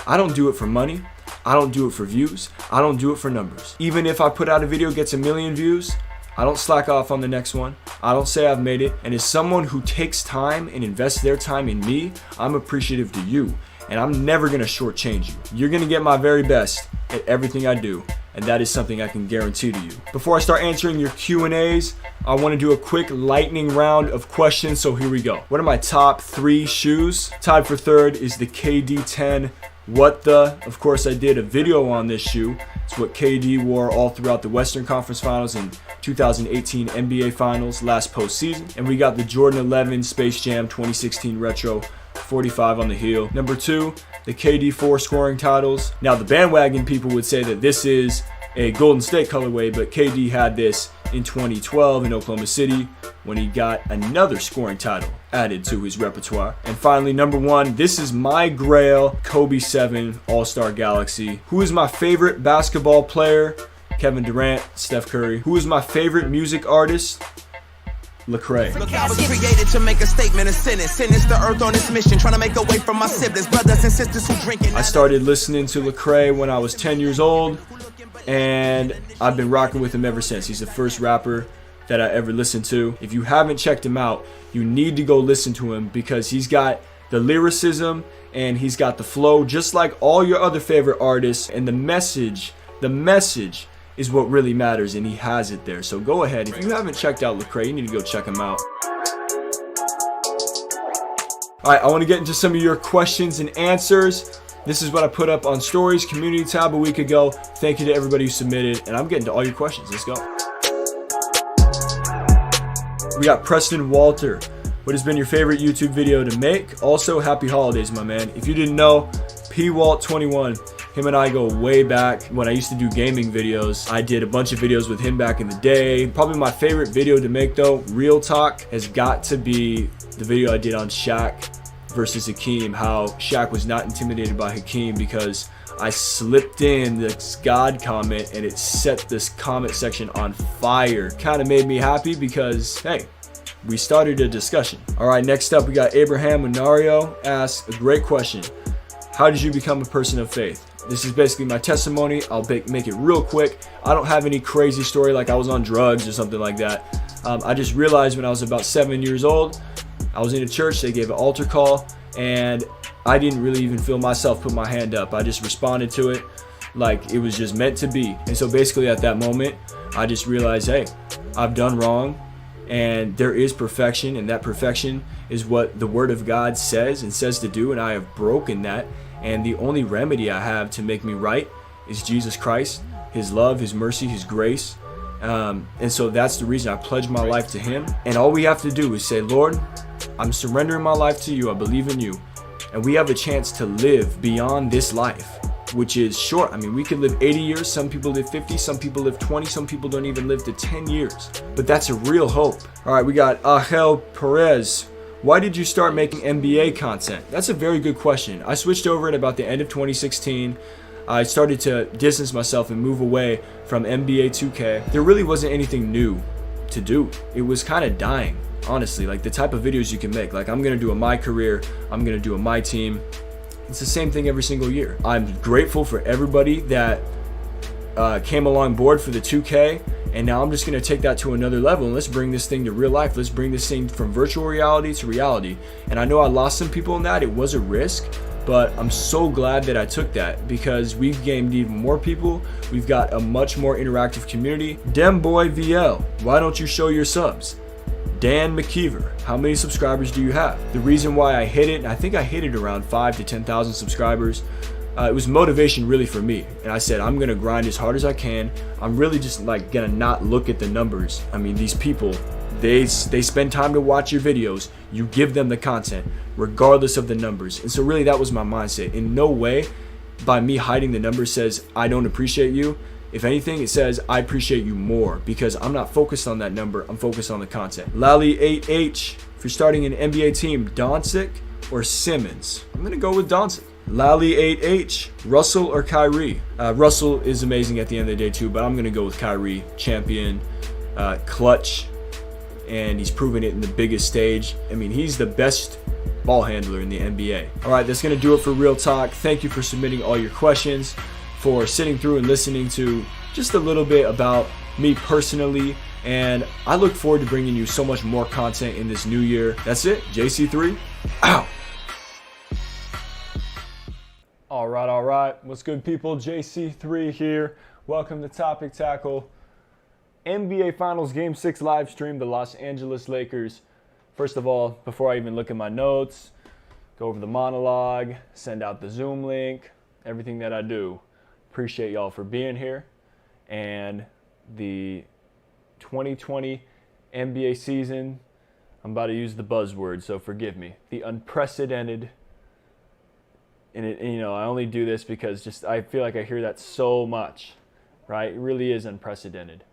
I don't do it for money. I don't do it for views. I don't do it for numbers. Even if I put out a video gets 1 million views, I don't slack off on the next one. I don't say I've made it. And as someone who takes time and invests their time in me, I'm appreciative to you. And I'm never gonna shortchange you. You're gonna get my very best at everything I do. And that is something I can guarantee to you. Before I start answering your Q&As, I want to do a quick lightning round of questions. So here we go. What are my top 3 shoes? Tied for third is the KD10. Of course I did a video on this shoe. It's what KD wore all throughout the Western Conference Finals and 2018 NBA Finals last postseason. And we got the Jordan 11 Space Jam 2016 Retro 45 on the heel. Number 2, the KD4 scoring titles. Now the bandwagon people would say that this is a Golden State colorway, but KD had this in 2012 in Oklahoma City when he got another scoring title added to his repertoire. And finally, number 1, this is my grail, Kobe 7 All-Star Galaxy. Who is my favorite basketball player? Kevin Durant, Steph Curry. Who is my favorite music artist? Lecrae. Look, I was created to make a statement of sentence the earth on its mission, trying to make a way from my siblings, brothers and sisters who drinking. I started listening to Lecrae when I was 10 years old, and I've been rocking with him ever since. He's the first rapper that I ever listened to. If you haven't checked him out, you need to go listen to him because he's got the lyricism and he's got the flow just like all your other favorite artists, and the message is what really matters, and he has it there. So go ahead. If you haven't checked out Lecrae, you need to go check him out. Alright, I want to get into some of your questions and answers. This is what I put up on Stories Community tab a week ago. Thank you to everybody who submitted, and I'm getting to all your questions. Let's go. We got Preston Walter. What has been your favorite YouTube video to make? Also, happy holidays, my man. If you didn't know, PWalt21, him and I go way back. When I used to do gaming videos, I did a bunch of videos with him back in the day. Probably my favorite video to make, though, real talk, has got to be the video I did on Shaq versus Hakeem. How Shaq was not intimidated by Hakeem because I slipped in this God comment and it set this comment section on fire. Kind of made me happy because, hey, we started a discussion. All right, next up we got Abraham Munario asks a great question. How did you become a person of faith? This is basically my testimony. I'll make it real quick. I don't have any crazy story like I was on drugs or something like that. I just realized when I was about 7 years old, I was in a church, they gave an altar call, and I didn't really even feel myself put my hand up. I just responded to it like it was just meant to be. And so basically at that moment, I just realized, hey, I've done wrong, and there is perfection, and that perfection is what the Word of God says and says to do, and I have broken that. And the only remedy I have to make me right is Jesus Christ, His love, His mercy, His grace. And so that's the reason I pledge my life to Him. And all we have to do is say, Lord, I'm surrendering my life to you. I believe in you. And we have a chance to live beyond this life, which is short. I mean, we could live 80 years. Some people live 50. Some people live 20. Some people don't even live to 10 years. But that's a real hope. All right, we got Angel Perez. Why did you start making NBA content? That's a very good question. I switched over at about the end of 2016. I started to distance myself and move away from NBA 2K. There really wasn't anything new to do. It was kind of dying, honestly. Like the type of videos you can make. Like I'm going to do a my career. I'm going to do a my team. It's the same thing every single year. I'm grateful for everybody that came along board for the 2K. And now I'm just going to take that to another level and let's bring this thing to real life. Let's bring this thing from virtual reality to reality. And I know I lost some people in that. It was a risk, but I'm so glad that I took that because we've gained even more people. We've got a much more interactive community. Demboy VL, why don't you show your subs? Dan McKeever, how many subscribers do you have? The reason why I hit it, I think I hit it around 5,000 to 10,000 subscribers. It was motivation really for me. And I said, I'm going to grind as hard as I can. I'm really just like going to not look at the numbers. I mean, these people, they spend time to watch your videos. You give them the content regardless of the numbers. And so really that was my mindset. In no way by me hiding the numbers says I don't appreciate you. If anything, it says I appreciate you more because I'm not focused on that number. I'm focused on the content. Lally8H, if you're starting an NBA team, Doncic or Simmons? I'm going to go with Doncic. Lally8H, Russell or Kyrie? Russell is amazing at the end of the day too, but I'm going to go with Kyrie. Champion, clutch, and he's proven it in the biggest stage. I mean, he's the best ball handler in the NBA. All right, that's going to do it for Real Talk. Thank you for submitting all your questions, for sitting through and listening to just a little bit about me personally, and I look forward to bringing you so much more content in this new year. That's it, JC3, out. All right. What's good, people? JC3 here. Welcome to Topic Tackle. NBA Finals Game 6 live stream, the Los Angeles Lakers. First of all, before I even look at my notes, go over the monologue, send out the Zoom link, everything that I do. Appreciate y'all for being here. And the 2020 NBA season, I'm about to use the buzzword, so forgive me. The unprecedented. And I only do this because just I feel like I hear that so much, right? It really is unprecedented.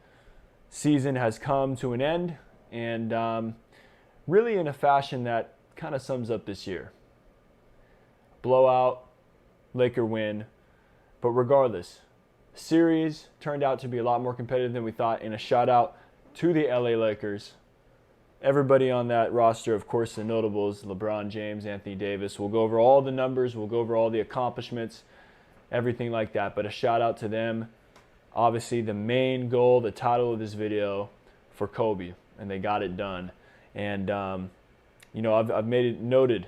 Season has come to an end, and really in a fashion that kind of sums up this year. Blowout, Laker win, but regardless, series turned out to be a lot more competitive than we thought. In a shout out to the LA Lakers. Everybody on that roster, of course, the notables, LeBron James, Anthony Davis. We'll go over all the numbers. We'll go over all the accomplishments, everything like that. But a shout out to them. Obviously, the main goal, the title of this video, for Kobe, and they got it done. And, I've made it noted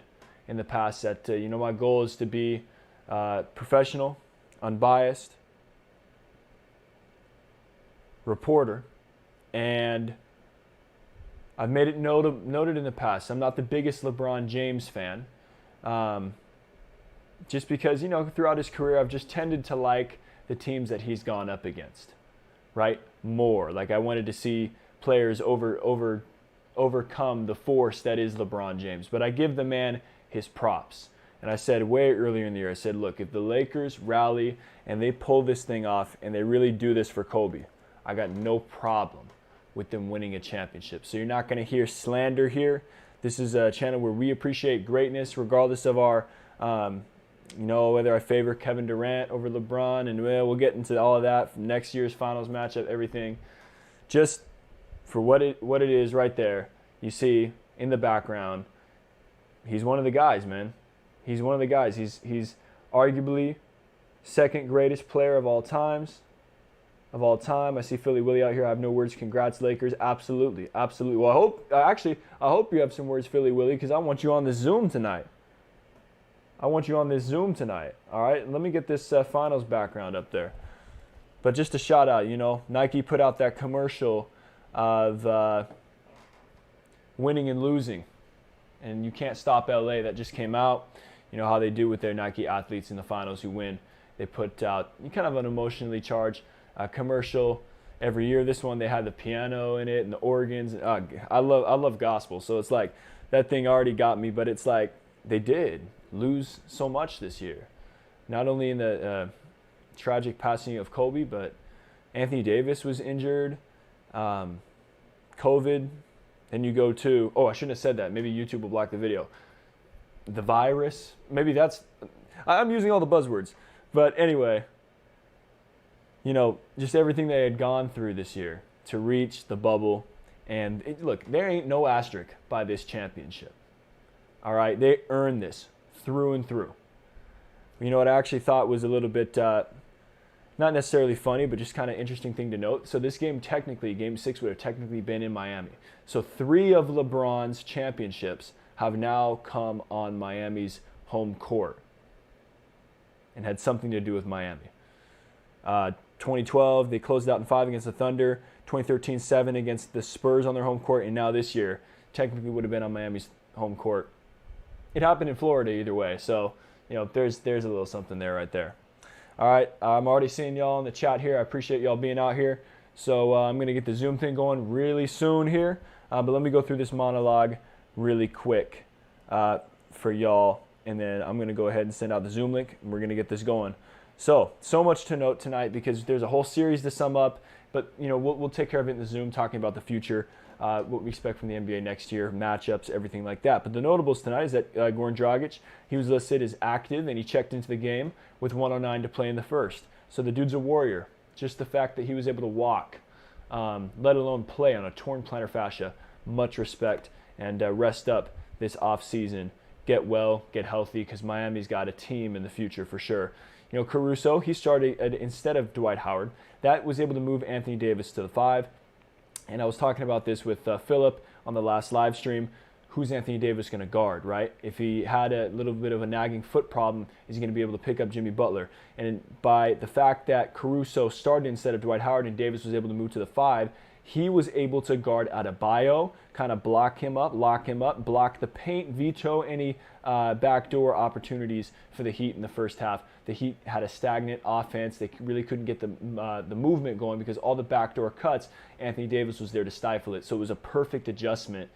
in the past that, my goal is to be professional, unbiased, reporter, and I've made it noted in the past. I'm not the biggest LeBron James fan, Just because, you know, throughout his career, I've just tended to like the teams that he's gone up against, right? More. Like, I wanted to see players overcome the force that is LeBron James. But I give the man his props. And I said way earlier in the year, I said, look, if the Lakers rally and they pull this thing off and they really do this for Kobe, I got no problem with them winning a championship. So you're not going to hear slander here. This is a channel where we appreciate greatness regardless of our, you know, whether I favor Kevin Durant over LeBron. And we'll get into all of that from next year's finals matchup, everything. Just for what it is right there, you see in the background, he's one of the guys, man. He's one of the guys. He's arguably second greatest player of all times. I see Philly Willie out here. I have no words. Congrats, Lakers. Absolutely. Absolutely. Well, I hope you have some words, Philly Willie, because I want you on the Zoom tonight. All right? Let me get this finals background up there. But just a shout out, you know, Nike put out that commercial of winning and losing. And you can't stop LA. That just came out. You know how they do with their Nike athletes in the finals who win. They put out kind of an emotionally charged commercial every year. This one, they had the piano in it and the organs. I love gospel. So it's like that thing already got me. But it's like they did lose so much this year. Not only in the tragic passing of Kobe, but Anthony Davis was injured. COVID. Then you go to, I shouldn't have said that. Maybe YouTube will block the video. The virus. Maybe that's, I'm using all the buzzwords. But anyway, you know, just everything they had gone through this year to reach the bubble. And look, there ain't no asterisk by this championship. All right, they earned this through and through. You know what I actually thought was a little bit, not necessarily funny, but just kind of interesting thing to note. So this game technically, Game 6 would have technically been in Miami. So 3 of LeBron's championships have now come on Miami's home court and had something to do with Miami. 2012, they closed out in 5 against the Thunder. 2013, 7 against the Spurs on their home court. And now this year, technically would have been on Miami's home court. It happened in Florida either way. So, you know, there's a little something there right there. All right, I'm already seeing y'all in the chat here. I appreciate y'all being out here. So I'm going to get the Zoom thing going really soon here. But let me go through this monologue really quick for y'all. And then I'm going to go ahead and send out the Zoom link, and we're going to get this going. So much to note tonight because there's a whole series to sum up. But, you know, we'll take care of it in the Zoom, talking about the future, what we expect from the NBA next year, matchups, everything like that. But the notables tonight is that Goran Dragic, he was listed as active, and he checked into the game with 1:09 to play in the first. So the dude's a warrior. Just the fact that he was able to walk, let alone play on a torn plantar fascia, much respect, and rest up this offseason. Get well, get healthy, because Miami's got a team in the future for sure. You know, Caruso, he started instead of Dwight Howard. That was able to move Anthony Davis to the 5. And I was talking about this with Philip on the last live stream. Who's Anthony Davis going to guard, right? If he had a little bit of a nagging foot problem, is he going to be able to pick up Jimmy Butler? And by the fact that Caruso started instead of Dwight Howard and Davis was able to move to the 5, he was able to guard Adebayo, kind of block him up, lock him up, block the paint, veto any backdoor opportunities for the Heat in the first half. The Heat had a stagnant offense. They really couldn't get the movement going because all the backdoor cuts, Anthony Davis was there to stifle it. So it was a perfect adjustment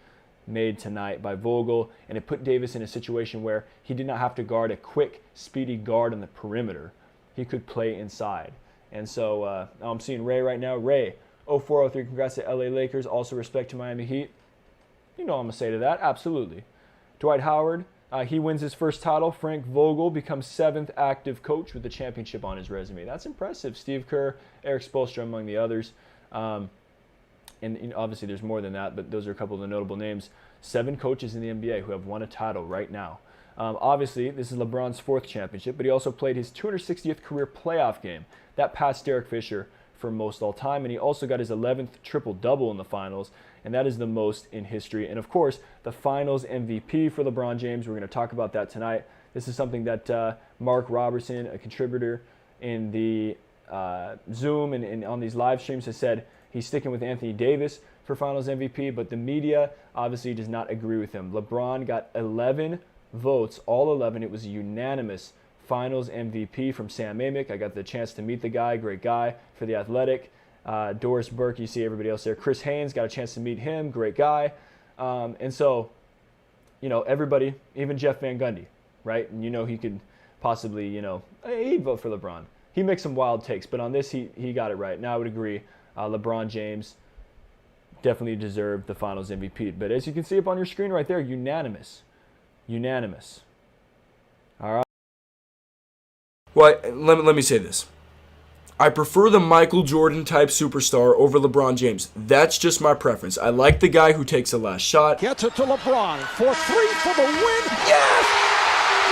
made tonight by Vogel, and it put Davis in a situation where he did not have to guard a quick, speedy guard on the perimeter. He could play inside. And so I'm seeing Ray right now. Ray, 0403, congrats to LA Lakers. Also respect to Miami Heat. You know what I'm going to say to that. Absolutely. Dwight Howard, he wins his first title. Frank Vogel becomes 7th active coach with the championship on his resume. That's impressive. Steve Kerr, Eric Spoelstra among the others. And you know, obviously there's more than that, but those are a couple of the notable names. 7 coaches in the NBA who have won a title right now. Obviously, this is LeBron's 4th championship, but he also played his 260th career playoff game. That passed Derek Fisher for most all time, and he also got his 11th triple-double in the finals, and that is the most in history. And of course, the finals MVP for LeBron James. We're going to talk about that tonight. This is something that Mark Robertson, a contributor in the Zoom and on these live streams, has said he's sticking with Anthony Davis for finals MVP, but the media obviously does not agree with him. LeBron got 11 votes, all 11. It was a unanimous Finals MVP from Sam Amick. I got the chance to meet the guy, great guy for the Athletic. Doris Burke, you see everybody else there. Chris Haynes, got a chance to meet him, great guy. And so, you know, everybody, even Jeff Van Gundy, right? And you know he could possibly, you know, he'd vote for LeBron. He makes some wild takes, but on this, he got it right. Now I would agree, LeBron James definitely deserved the Finals MVP. But as you can see up on your screen right there, unanimous. Unanimous. All right. Well, let me say this. I prefer the Michael Jordan type superstar over LeBron James. That's just my preference. I like the guy who takes the last shot. Gets it to LeBron for three for the win. Yes!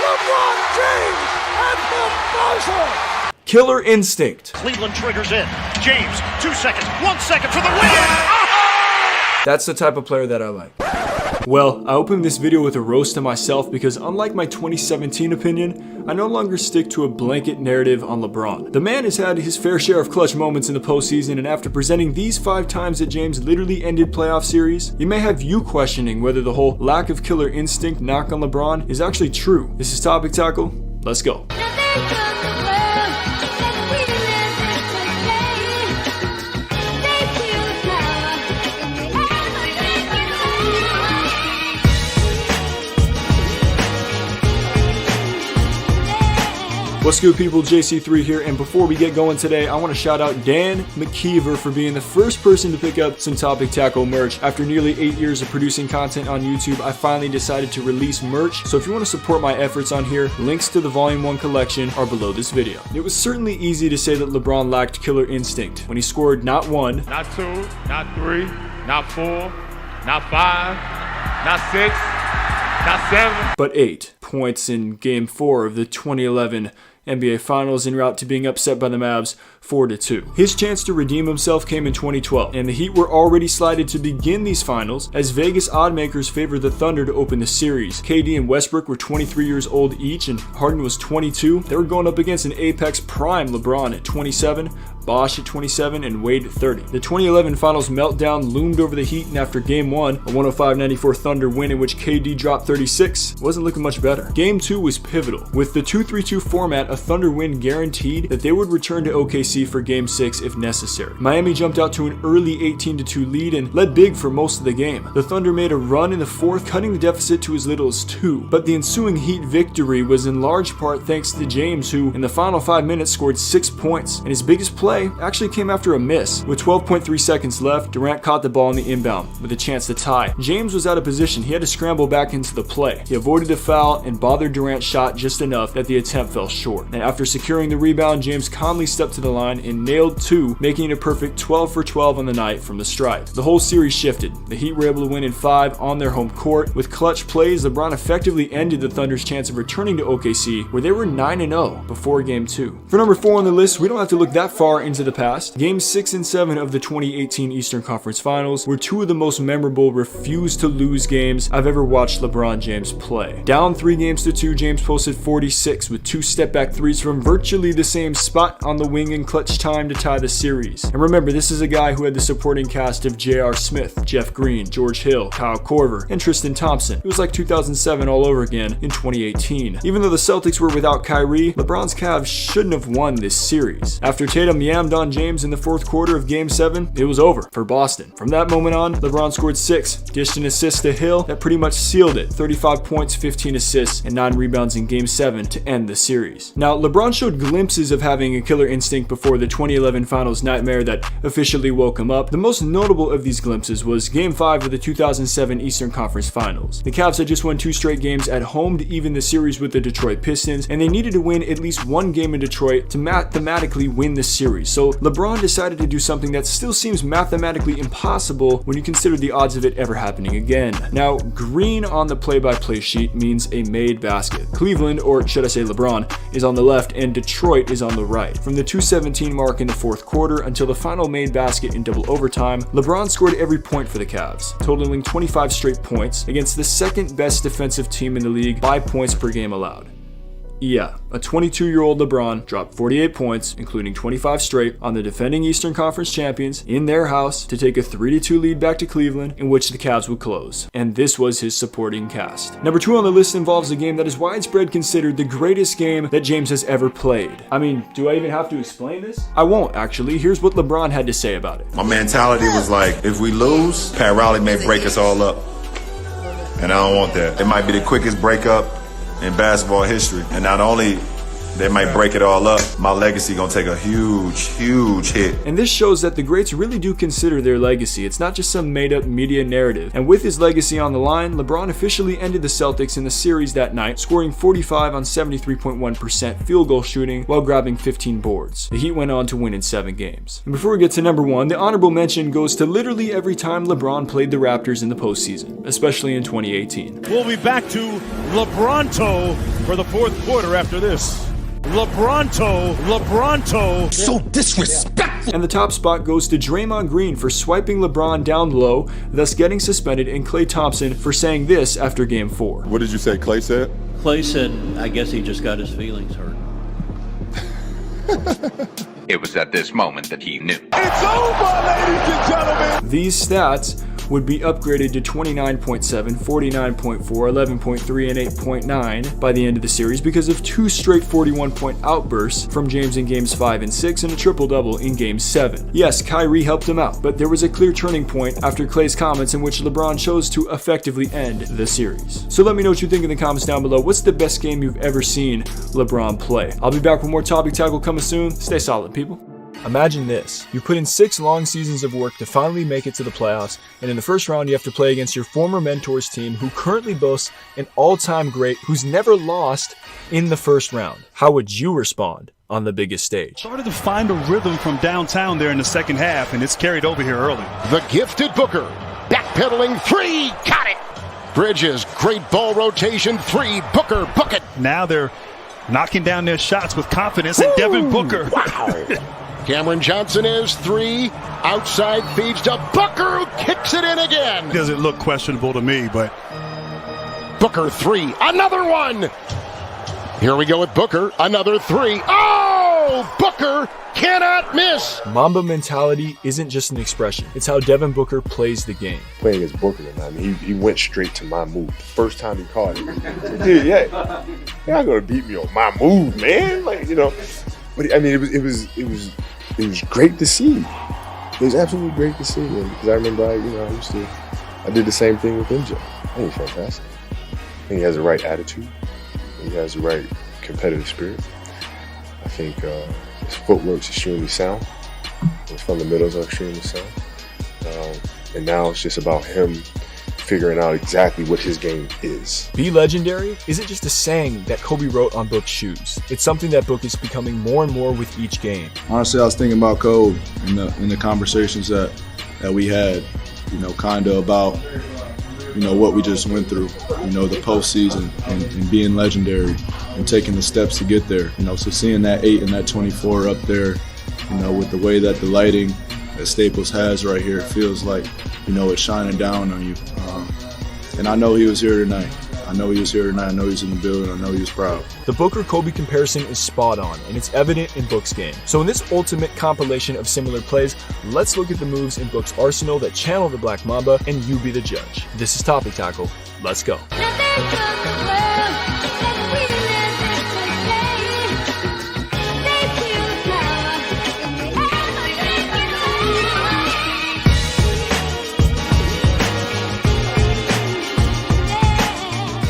LeBron James at the buzzer! Killer instinct. Cleveland triggers in. James, 2 seconds, 1 second for the win! That's the type of player that I like. Well, I opened this video with a roast to myself because unlike my 2017 opinion, I no longer stick to a blanket narrative on LeBron. The man has had his fair share of clutch moments in the postseason, and after presenting these 5 times that James literally ended playoff series, it may have you questioning whether the whole lack of killer instinct knock on LeBron is actually true. This is Topic Tackle. Let's go. What's good, people? JC3 here, and before we get going today, I want to shout out Dan McKeever for being the first person to pick up some Topic Tackle merch. After nearly 8 years of producing content on YouTube, I finally decided to release merch, so if you want to support my efforts on here, links to the Volume 1 collection are below this video. It was certainly easy to say that LeBron lacked killer instinct when he scored not 1, not 2, not 3, not 4, not 5, not 6, not 7, but 8 points in Game 4 of the 2011 NBA Finals en route to being upset by the Mavs 4-2. His chance to redeem himself came in 2012, and the Heat were already slided to begin these finals as Vegas oddmakers favored the Thunder to open the series. KD and Westbrook were 23 years old each, and Harden was 22. They were going up against an apex prime LeBron at 27, Bosh at 27, and Wade at 30. The 2011 Finals meltdown loomed over the Heat, and after Game 1, a 105-94 Thunder win in which KD dropped 36, wasn't looking much better. Game 2 was pivotal. With the 2-3-2 format, a Thunder win guaranteed that they would return to OKC for Game 6 if necessary. Miami jumped out to an early 18-2 lead and led big for most of the game. The Thunder made a run in the fourth, cutting the deficit to as little as 2. But the ensuing Heat victory was in large part thanks to James, who in the final 5 minutes scored 6 points, and his biggest play actually came after a miss. With 12.3 seconds left, Durant caught the ball in the inbound with a chance to tie. James was out of position. He had to scramble back into the play. He avoided the foul and bothered Durant's shot just enough that the attempt fell short. And after securing the rebound, James calmly stepped to the line and nailed 2, making it a perfect 12 for 12 on the night from the stripe. The whole series shifted. The Heat were able to win in 5 on their home court. With clutch plays, LeBron effectively ended the Thunder's chance of returning to OKC, where they were 9-0 before Game 2. For number 4 on the list, we don't have to look that far into the past. Games 6 and 7 of the 2018 Eastern Conference Finals were 2 of the most memorable refuse-to-lose games I've ever watched LeBron James play. Down 3-2, James posted 46 with 2 step-back threes from virtually the same spot on the wing in clutch time to tie the series. And remember, this is a guy who had the supporting cast of J.R. Smith, Jeff Green, George Hill, Kyle Korver, and Tristan Thompson. It was like 2007 all over again in 2018. Even though the Celtics were without Kyrie, LeBron's Cavs shouldn't have won this series. After Tatum yammed on James in the fourth quarter of Game 7, it was over for Boston. From that moment on, LeBron scored 6, dished an assist to Hill that pretty much sealed it. 35 points, 15 assists, and 9 rebounds in Game 7 to end the series. Now, LeBron showed glimpses of having a killer instinct before the 2011 Finals nightmare that officially woke him up. The most notable of these glimpses was Game 5 of the 2007 Eastern Conference Finals. The Cavs had just won 2 straight games at home to even the series with the Detroit Pistons, and they needed to win at least 1 game in Detroit to mathematically win the series. So LeBron decided to do something that still seems mathematically impossible when you consider the odds of it ever happening again. Now, green on the play-by-play sheet means a made basket. Cleveland, or should I say LeBron, is on the left and Detroit is on the right. From the 2:17 mark in the fourth quarter until the final made basket in double overtime, LeBron scored every point for the Cavs, totaling 25 straight points against the second best defensive team in the league by points per game allowed. Yeah, a 22-year-old LeBron dropped 48 points, including 25 straight, on the defending Eastern Conference champions in their house to take a 3-2 lead back to Cleveland, in which the Cavs would close. And this was his supporting cast. Number 2 on the list involves a game that is widespread considered the greatest game that James has ever played. I mean, do I even have to explain this? I won't, actually. Here's what LeBron had to say about it. My mentality was like, if we lose, Pat Riley may break us all up. And I don't want that. It might be the quickest breakup in basketball history. And not only they might break it all up, my legacy gonna take a huge, huge hit. And this shows that the greats really do consider their legacy. It's not just some made-up media narrative. And with his legacy on the line, LeBron officially ended the Celtics in the series that night, scoring 45 on 73.1% field goal shooting while grabbing 15 boards. The Heat went on to win in 7 games. And before we get to number 1, the honorable mention goes to literally every time LeBron played the Raptors in the postseason, especially in 2018. We'll be back to LeBronto for the 4th quarter after this. LeBronto. So disrespectful. And the top spot goes to Draymond Green for swiping LeBron down low, thus getting suspended, and Klay Thompson for saying this after Game 4. What did you say Klay said? Klay said, I guess he just got his feelings hurt. It was at this moment that he knew. It's over, ladies and gentlemen. These stats would be upgraded to 29.7, 49.4, 11.3, and 8.9 by the end of the series because of 2 straight 41-point outbursts from James in Games 5 and 6 and a triple-double in Game 7. Yes, Kyrie helped him out, but there was a clear turning point after Klay's comments in which LeBron chose to effectively end the series. So let me know what you think in the comments down below. What's the best game you've ever seen LeBron play? I'll be back with more Topic Tackle coming soon. Stay solid, people. Imagine this. You put in 6 long seasons of work to finally make it to the playoffs, and in the first round you have to play against your former mentor's team who currently boasts an all-time great who's never lost in the first round. How would you respond on the biggest stage? Started to find a rhythm from downtown there in the second half, and it's carried over here early. The gifted Booker, backpedaling 3, got it! Bridges, great ball rotation, 3, Booker, bucket! Now they're knocking down their shots with confidence, and Devin Booker. Wow! Cameron Johnson is 3, outside feeds to Booker, who kicks it in again. Doesn't look questionable to me, but Booker 3, another one. Here we go with Booker, another 3. Oh, Booker cannot miss. Mamba mentality isn't just an expression. It's how Devin Booker plays the game. Playing against Booker, I mean, he went straight to my move. The first time he caught it, dude, yeah, you're not gonna beat me on my move, man. Like, you know, but I mean, it was great to see. It was absolutely great to see, because I remember I did the same thing with MJ. I think he's fantastic. I think he has the right attitude. He has the right competitive spirit. I think his footwork's extremely sound. His fundamentals are extremely sound. And now it's just about him figuring out exactly what his game is. Be legendary isn't just a saying that Kobe wrote on Book's shoes. It's something that Book is becoming more and more with each game. Honestly, I was thinking about Kobe in the conversations that we had, kind of about, what we just went through, the postseason and being legendary and taking the steps to get there. So seeing that 8 and that 24 up there, with the way that the lighting that Staples has right here, it feels like, it's shining down on you. And I know he was here tonight. I know he was in the building. I know he was proud. The Booker-Kobe comparison is spot on, and it's evident in Book's game. So in this ultimate compilation of similar plays, let's look at the moves in Book's arsenal that channel the Black Mamba, and you be the judge. This is Topic Tackle. Let's go.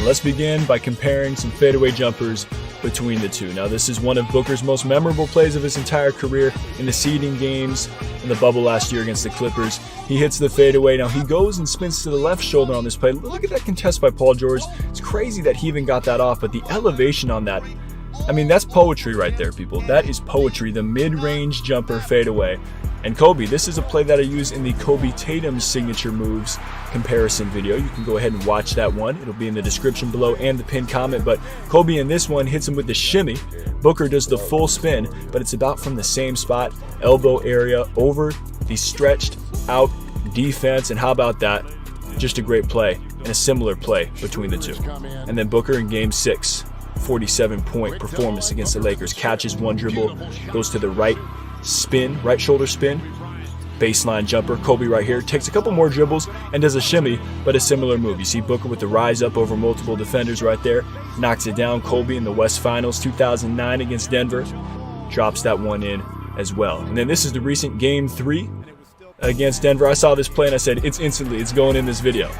Let's begin by comparing some fadeaway jumpers between the two. Now, this is one of Booker's most memorable plays of his entire career in the seeding games in the bubble last year against the Clippers. He hits the fadeaway. Now, he goes and spins to the left shoulder on this play. Look at that contest by Paul George. It's crazy that he even got that off, but the elevation on that, I mean, that's poetry right there, people. That is poetry, the mid-range jumper fadeaway. And Kobe, this is a play that I use in the Kobe Tatum signature moves comparison video. You can go ahead and watch that one. It'll be in the description below and the pinned comment. But Kobe in this one hits him with the shimmy. Booker does the full spin, but it's about from the same spot, elbow area, over the stretched out defense. And how about that? Just a great play and a similar play between the two. And then Booker in Game 6. 47-point performance against the Lakers. Catches one dribble, goes to the right spin, right shoulder spin, baseline jumper. Kobe right here takes a couple more dribbles and does a shimmy, but a similar move. You see Booker with the rise up over multiple defenders right there, knocks it down. Kobe in the West Finals 2009 against Denver drops that one in as well. And then this is the recent Game 3 against Denver. I saw this play and I said, it's going in this video.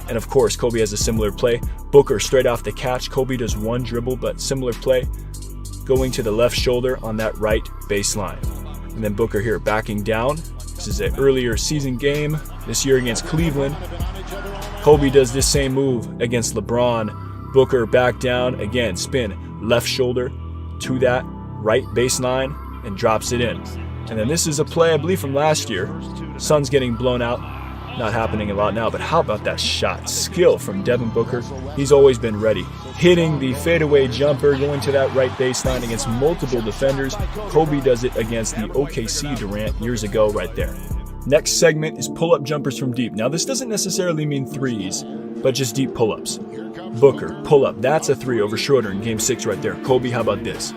And of course, Kobe has a similar play. Booker straight off the catch. Kobe does one dribble, but similar play, going to the left shoulder on that right baseline. And then Booker here backing down. This is an earlier season game this year against Cleveland. Kobe does this same move against LeBron. Booker back down, again, spin, left shoulder to that right baseline and drops it in. And then this is a play, I believe, from last year. Suns getting blown out. Not happening a lot now, but how about that shot? Skill from Devin Booker. He's always been ready. Hitting the fadeaway jumper, going to that right baseline against multiple defenders. Kobe does it against the OKC Durant years ago right there. Next segment is pull-up jumpers from deep. Now this doesn't necessarily mean threes, but just deep pull-ups. Booker, pull-up. That's a 3 over Schroeder in Game 6 right there. Kobe, how about this?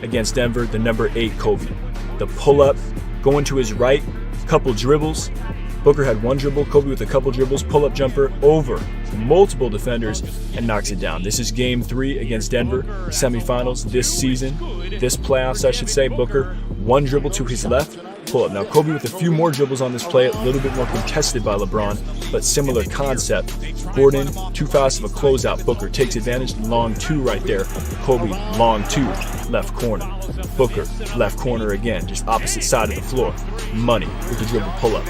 Against Denver, the number 8 Kobe. The pull-up, going to his right, couple dribbles. Booker had one dribble, Kobe with a couple dribbles, pull-up jumper over multiple defenders and knocks it down. This is Game 3 against Denver, semifinals this season, this playoffs I should say. Booker, one dribble to his left, pull-up. Now Kobe with a few more dribbles on this play, a little bit more contested by LeBron, but similar concept. Gordon, too fast of a closeout. Booker takes advantage, long 2 right there. Kobe, long 2, left corner. Booker, left corner again, just opposite side of the floor. Money with the dribble pull-up.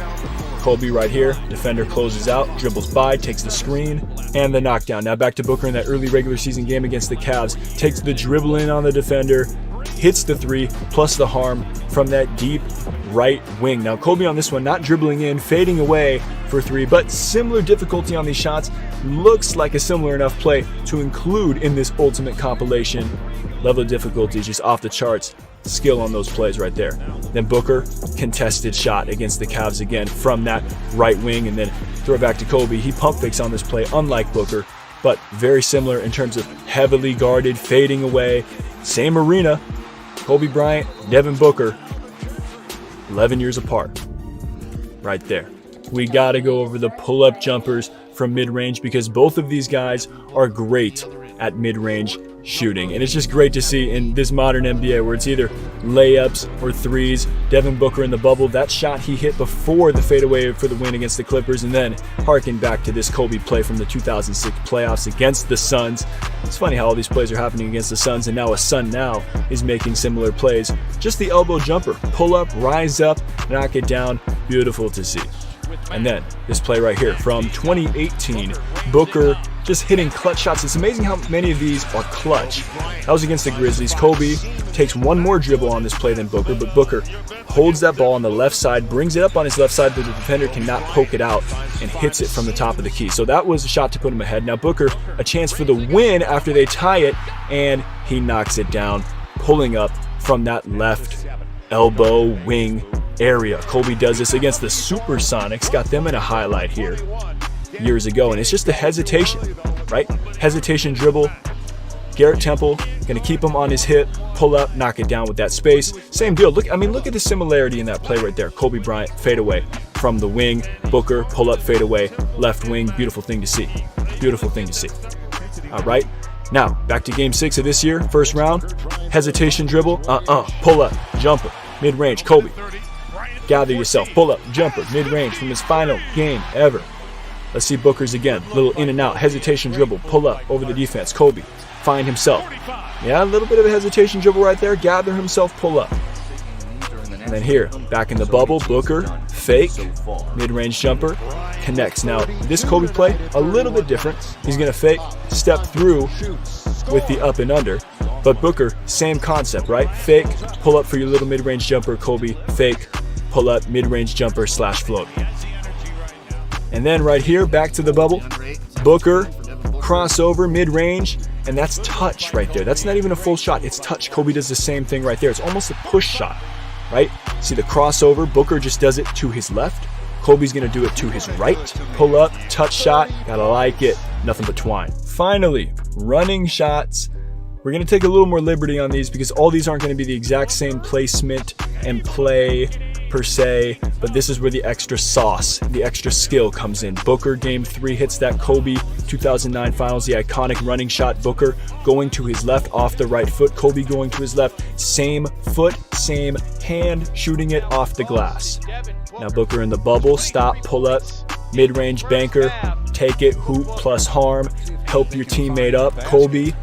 Kobe right here, defender closes out, dribbles by, takes the screen, and the knockdown. Now back to Booker in that early regular season game against the Cavs. Takes the dribble in on the defender, hits the 3, plus the harm from that deep right wing. Now Kobe on this one, not dribbling in, fading away for 3, but similar difficulty on these shots. Looks like a similar enough play to include in this ultimate compilation. Level of difficulty is just off the charts. Skill on those plays right there. Then Booker, contested shot against the Cavs again from that right wing, and then throw it back to Kobe. He pump fakes on this play, unlike Booker, but very similar in terms of heavily guarded, fading away. Same arena. Kobe Bryant, Devin Booker, 11 years apart. Right there. We got to go over the pull-up jumpers from mid-range because both of these guys are great at mid-range shooting. And it's just great to see in this modern NBA where it's either layups or threes. Devin Booker in the bubble, that shot he hit before the fadeaway for the win against the Clippers, and then harken back to this Kobe play from the 2006 playoffs against the Suns. It's funny how all these plays are happening against the Suns, and now a Sun now is making similar plays. Just the elbow jumper, pull up, rise up, knock it down. Beautiful to see. And then this play right here from 2018, Booker just hitting clutch shots. It's amazing how many of these are clutch. That was against the Grizzlies. Kobe takes one more dribble on this play than Booker, but Booker holds that ball on the left side, brings it up on his left side, but the defender cannot poke it out and hits it from the top of the key. So that was a shot to put him ahead. Now Booker, a chance for the win after they tie it, and he knocks it down, pulling up from that left elbow wing area. Kobe does this against the Supersonics, got them in a highlight here years ago, and it's just the hesitation, right? Hesitation dribble. Garrett Temple gonna keep him on his hip, pull up, knock it down with that space. Same deal. Look at the similarity in that play right there. Kobe Bryant fade away from the wing. Booker pull up, fade away, left wing. Beautiful thing to see. Beautiful thing to see. All right. Now back to Game 6 of this year, first round. Hesitation dribble. Pull up, jumper, mid range. Kobe. Gather yourself. Pull up, jumper, mid range from his final game ever. Let's see Booker's again. Little in and out, hesitation dribble, pull up over the defense. Kobe, find himself. Yeah, a little bit of a hesitation dribble right there. Gather himself, pull up. And then here, back in the bubble, Booker, fake, mid-range jumper, connects. Now, this Kobe play, a little bit different. He's going to fake, step through with the up and under. But Booker, same concept, right? Fake, pull up for your little mid-range jumper. Kobe, fake, pull up, mid-range jumper / float. And then right here, back to the bubble, Booker, crossover, mid-range, and that's touch right there. That's not even a full shot, it's touch. Kobe does the same thing right there. It's almost a push shot, right? See the crossover, Booker just does it to his left. Kobe's gonna do it to his right. Pull up, touch shot, gotta like it. Nothing but twine. Finally, running shots We're going to take a little more liberty on these because all these aren't going to be the exact same placement and play per se, but this is where the extra sauce, the extra skill comes in. Booker, game 3, hits that Kobe 2009 finals, the iconic running shot. Booker going to his left off the right foot, Kobe going to his left, same foot, same hand, shooting it off the glass. Now Booker in the bubble, stop, pull up, mid-range banker, take it, hoop plus harm, help your teammate up. Kobe,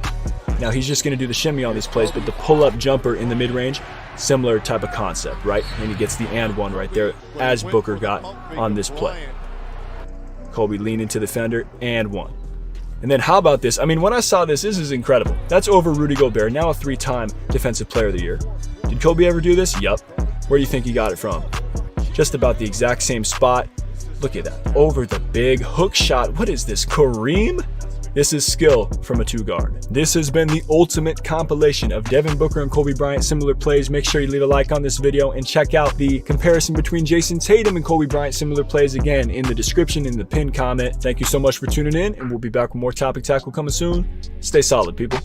now he's just going to do the shimmy on these plays, but the pull-up jumper in the mid-range, similar type of concept, right? And he gets the and one right there, as Booker got on this play. Kobe lean into the defender, and one. And then how about this? I mean, when I saw this is incredible. That's over Rudy Gobert, now a 3-time Defensive Player of the Year. Did Kobe ever do this? Yup. Where do you think he got it from? Just about the exact same spot. Look at that. Over the big hook shot. What is this, Kareem? This is skill from a 2-guard. This has been the ultimate compilation of Devin Booker and Kobe Bryant similar plays. Make sure you leave a like on this video and check out the comparison between Jason Tatum and Kobe Bryant similar plays again in the description, in the pinned comment. Thank you so much for tuning in, and we'll be back with more Topic Tackle coming soon. Stay solid, people.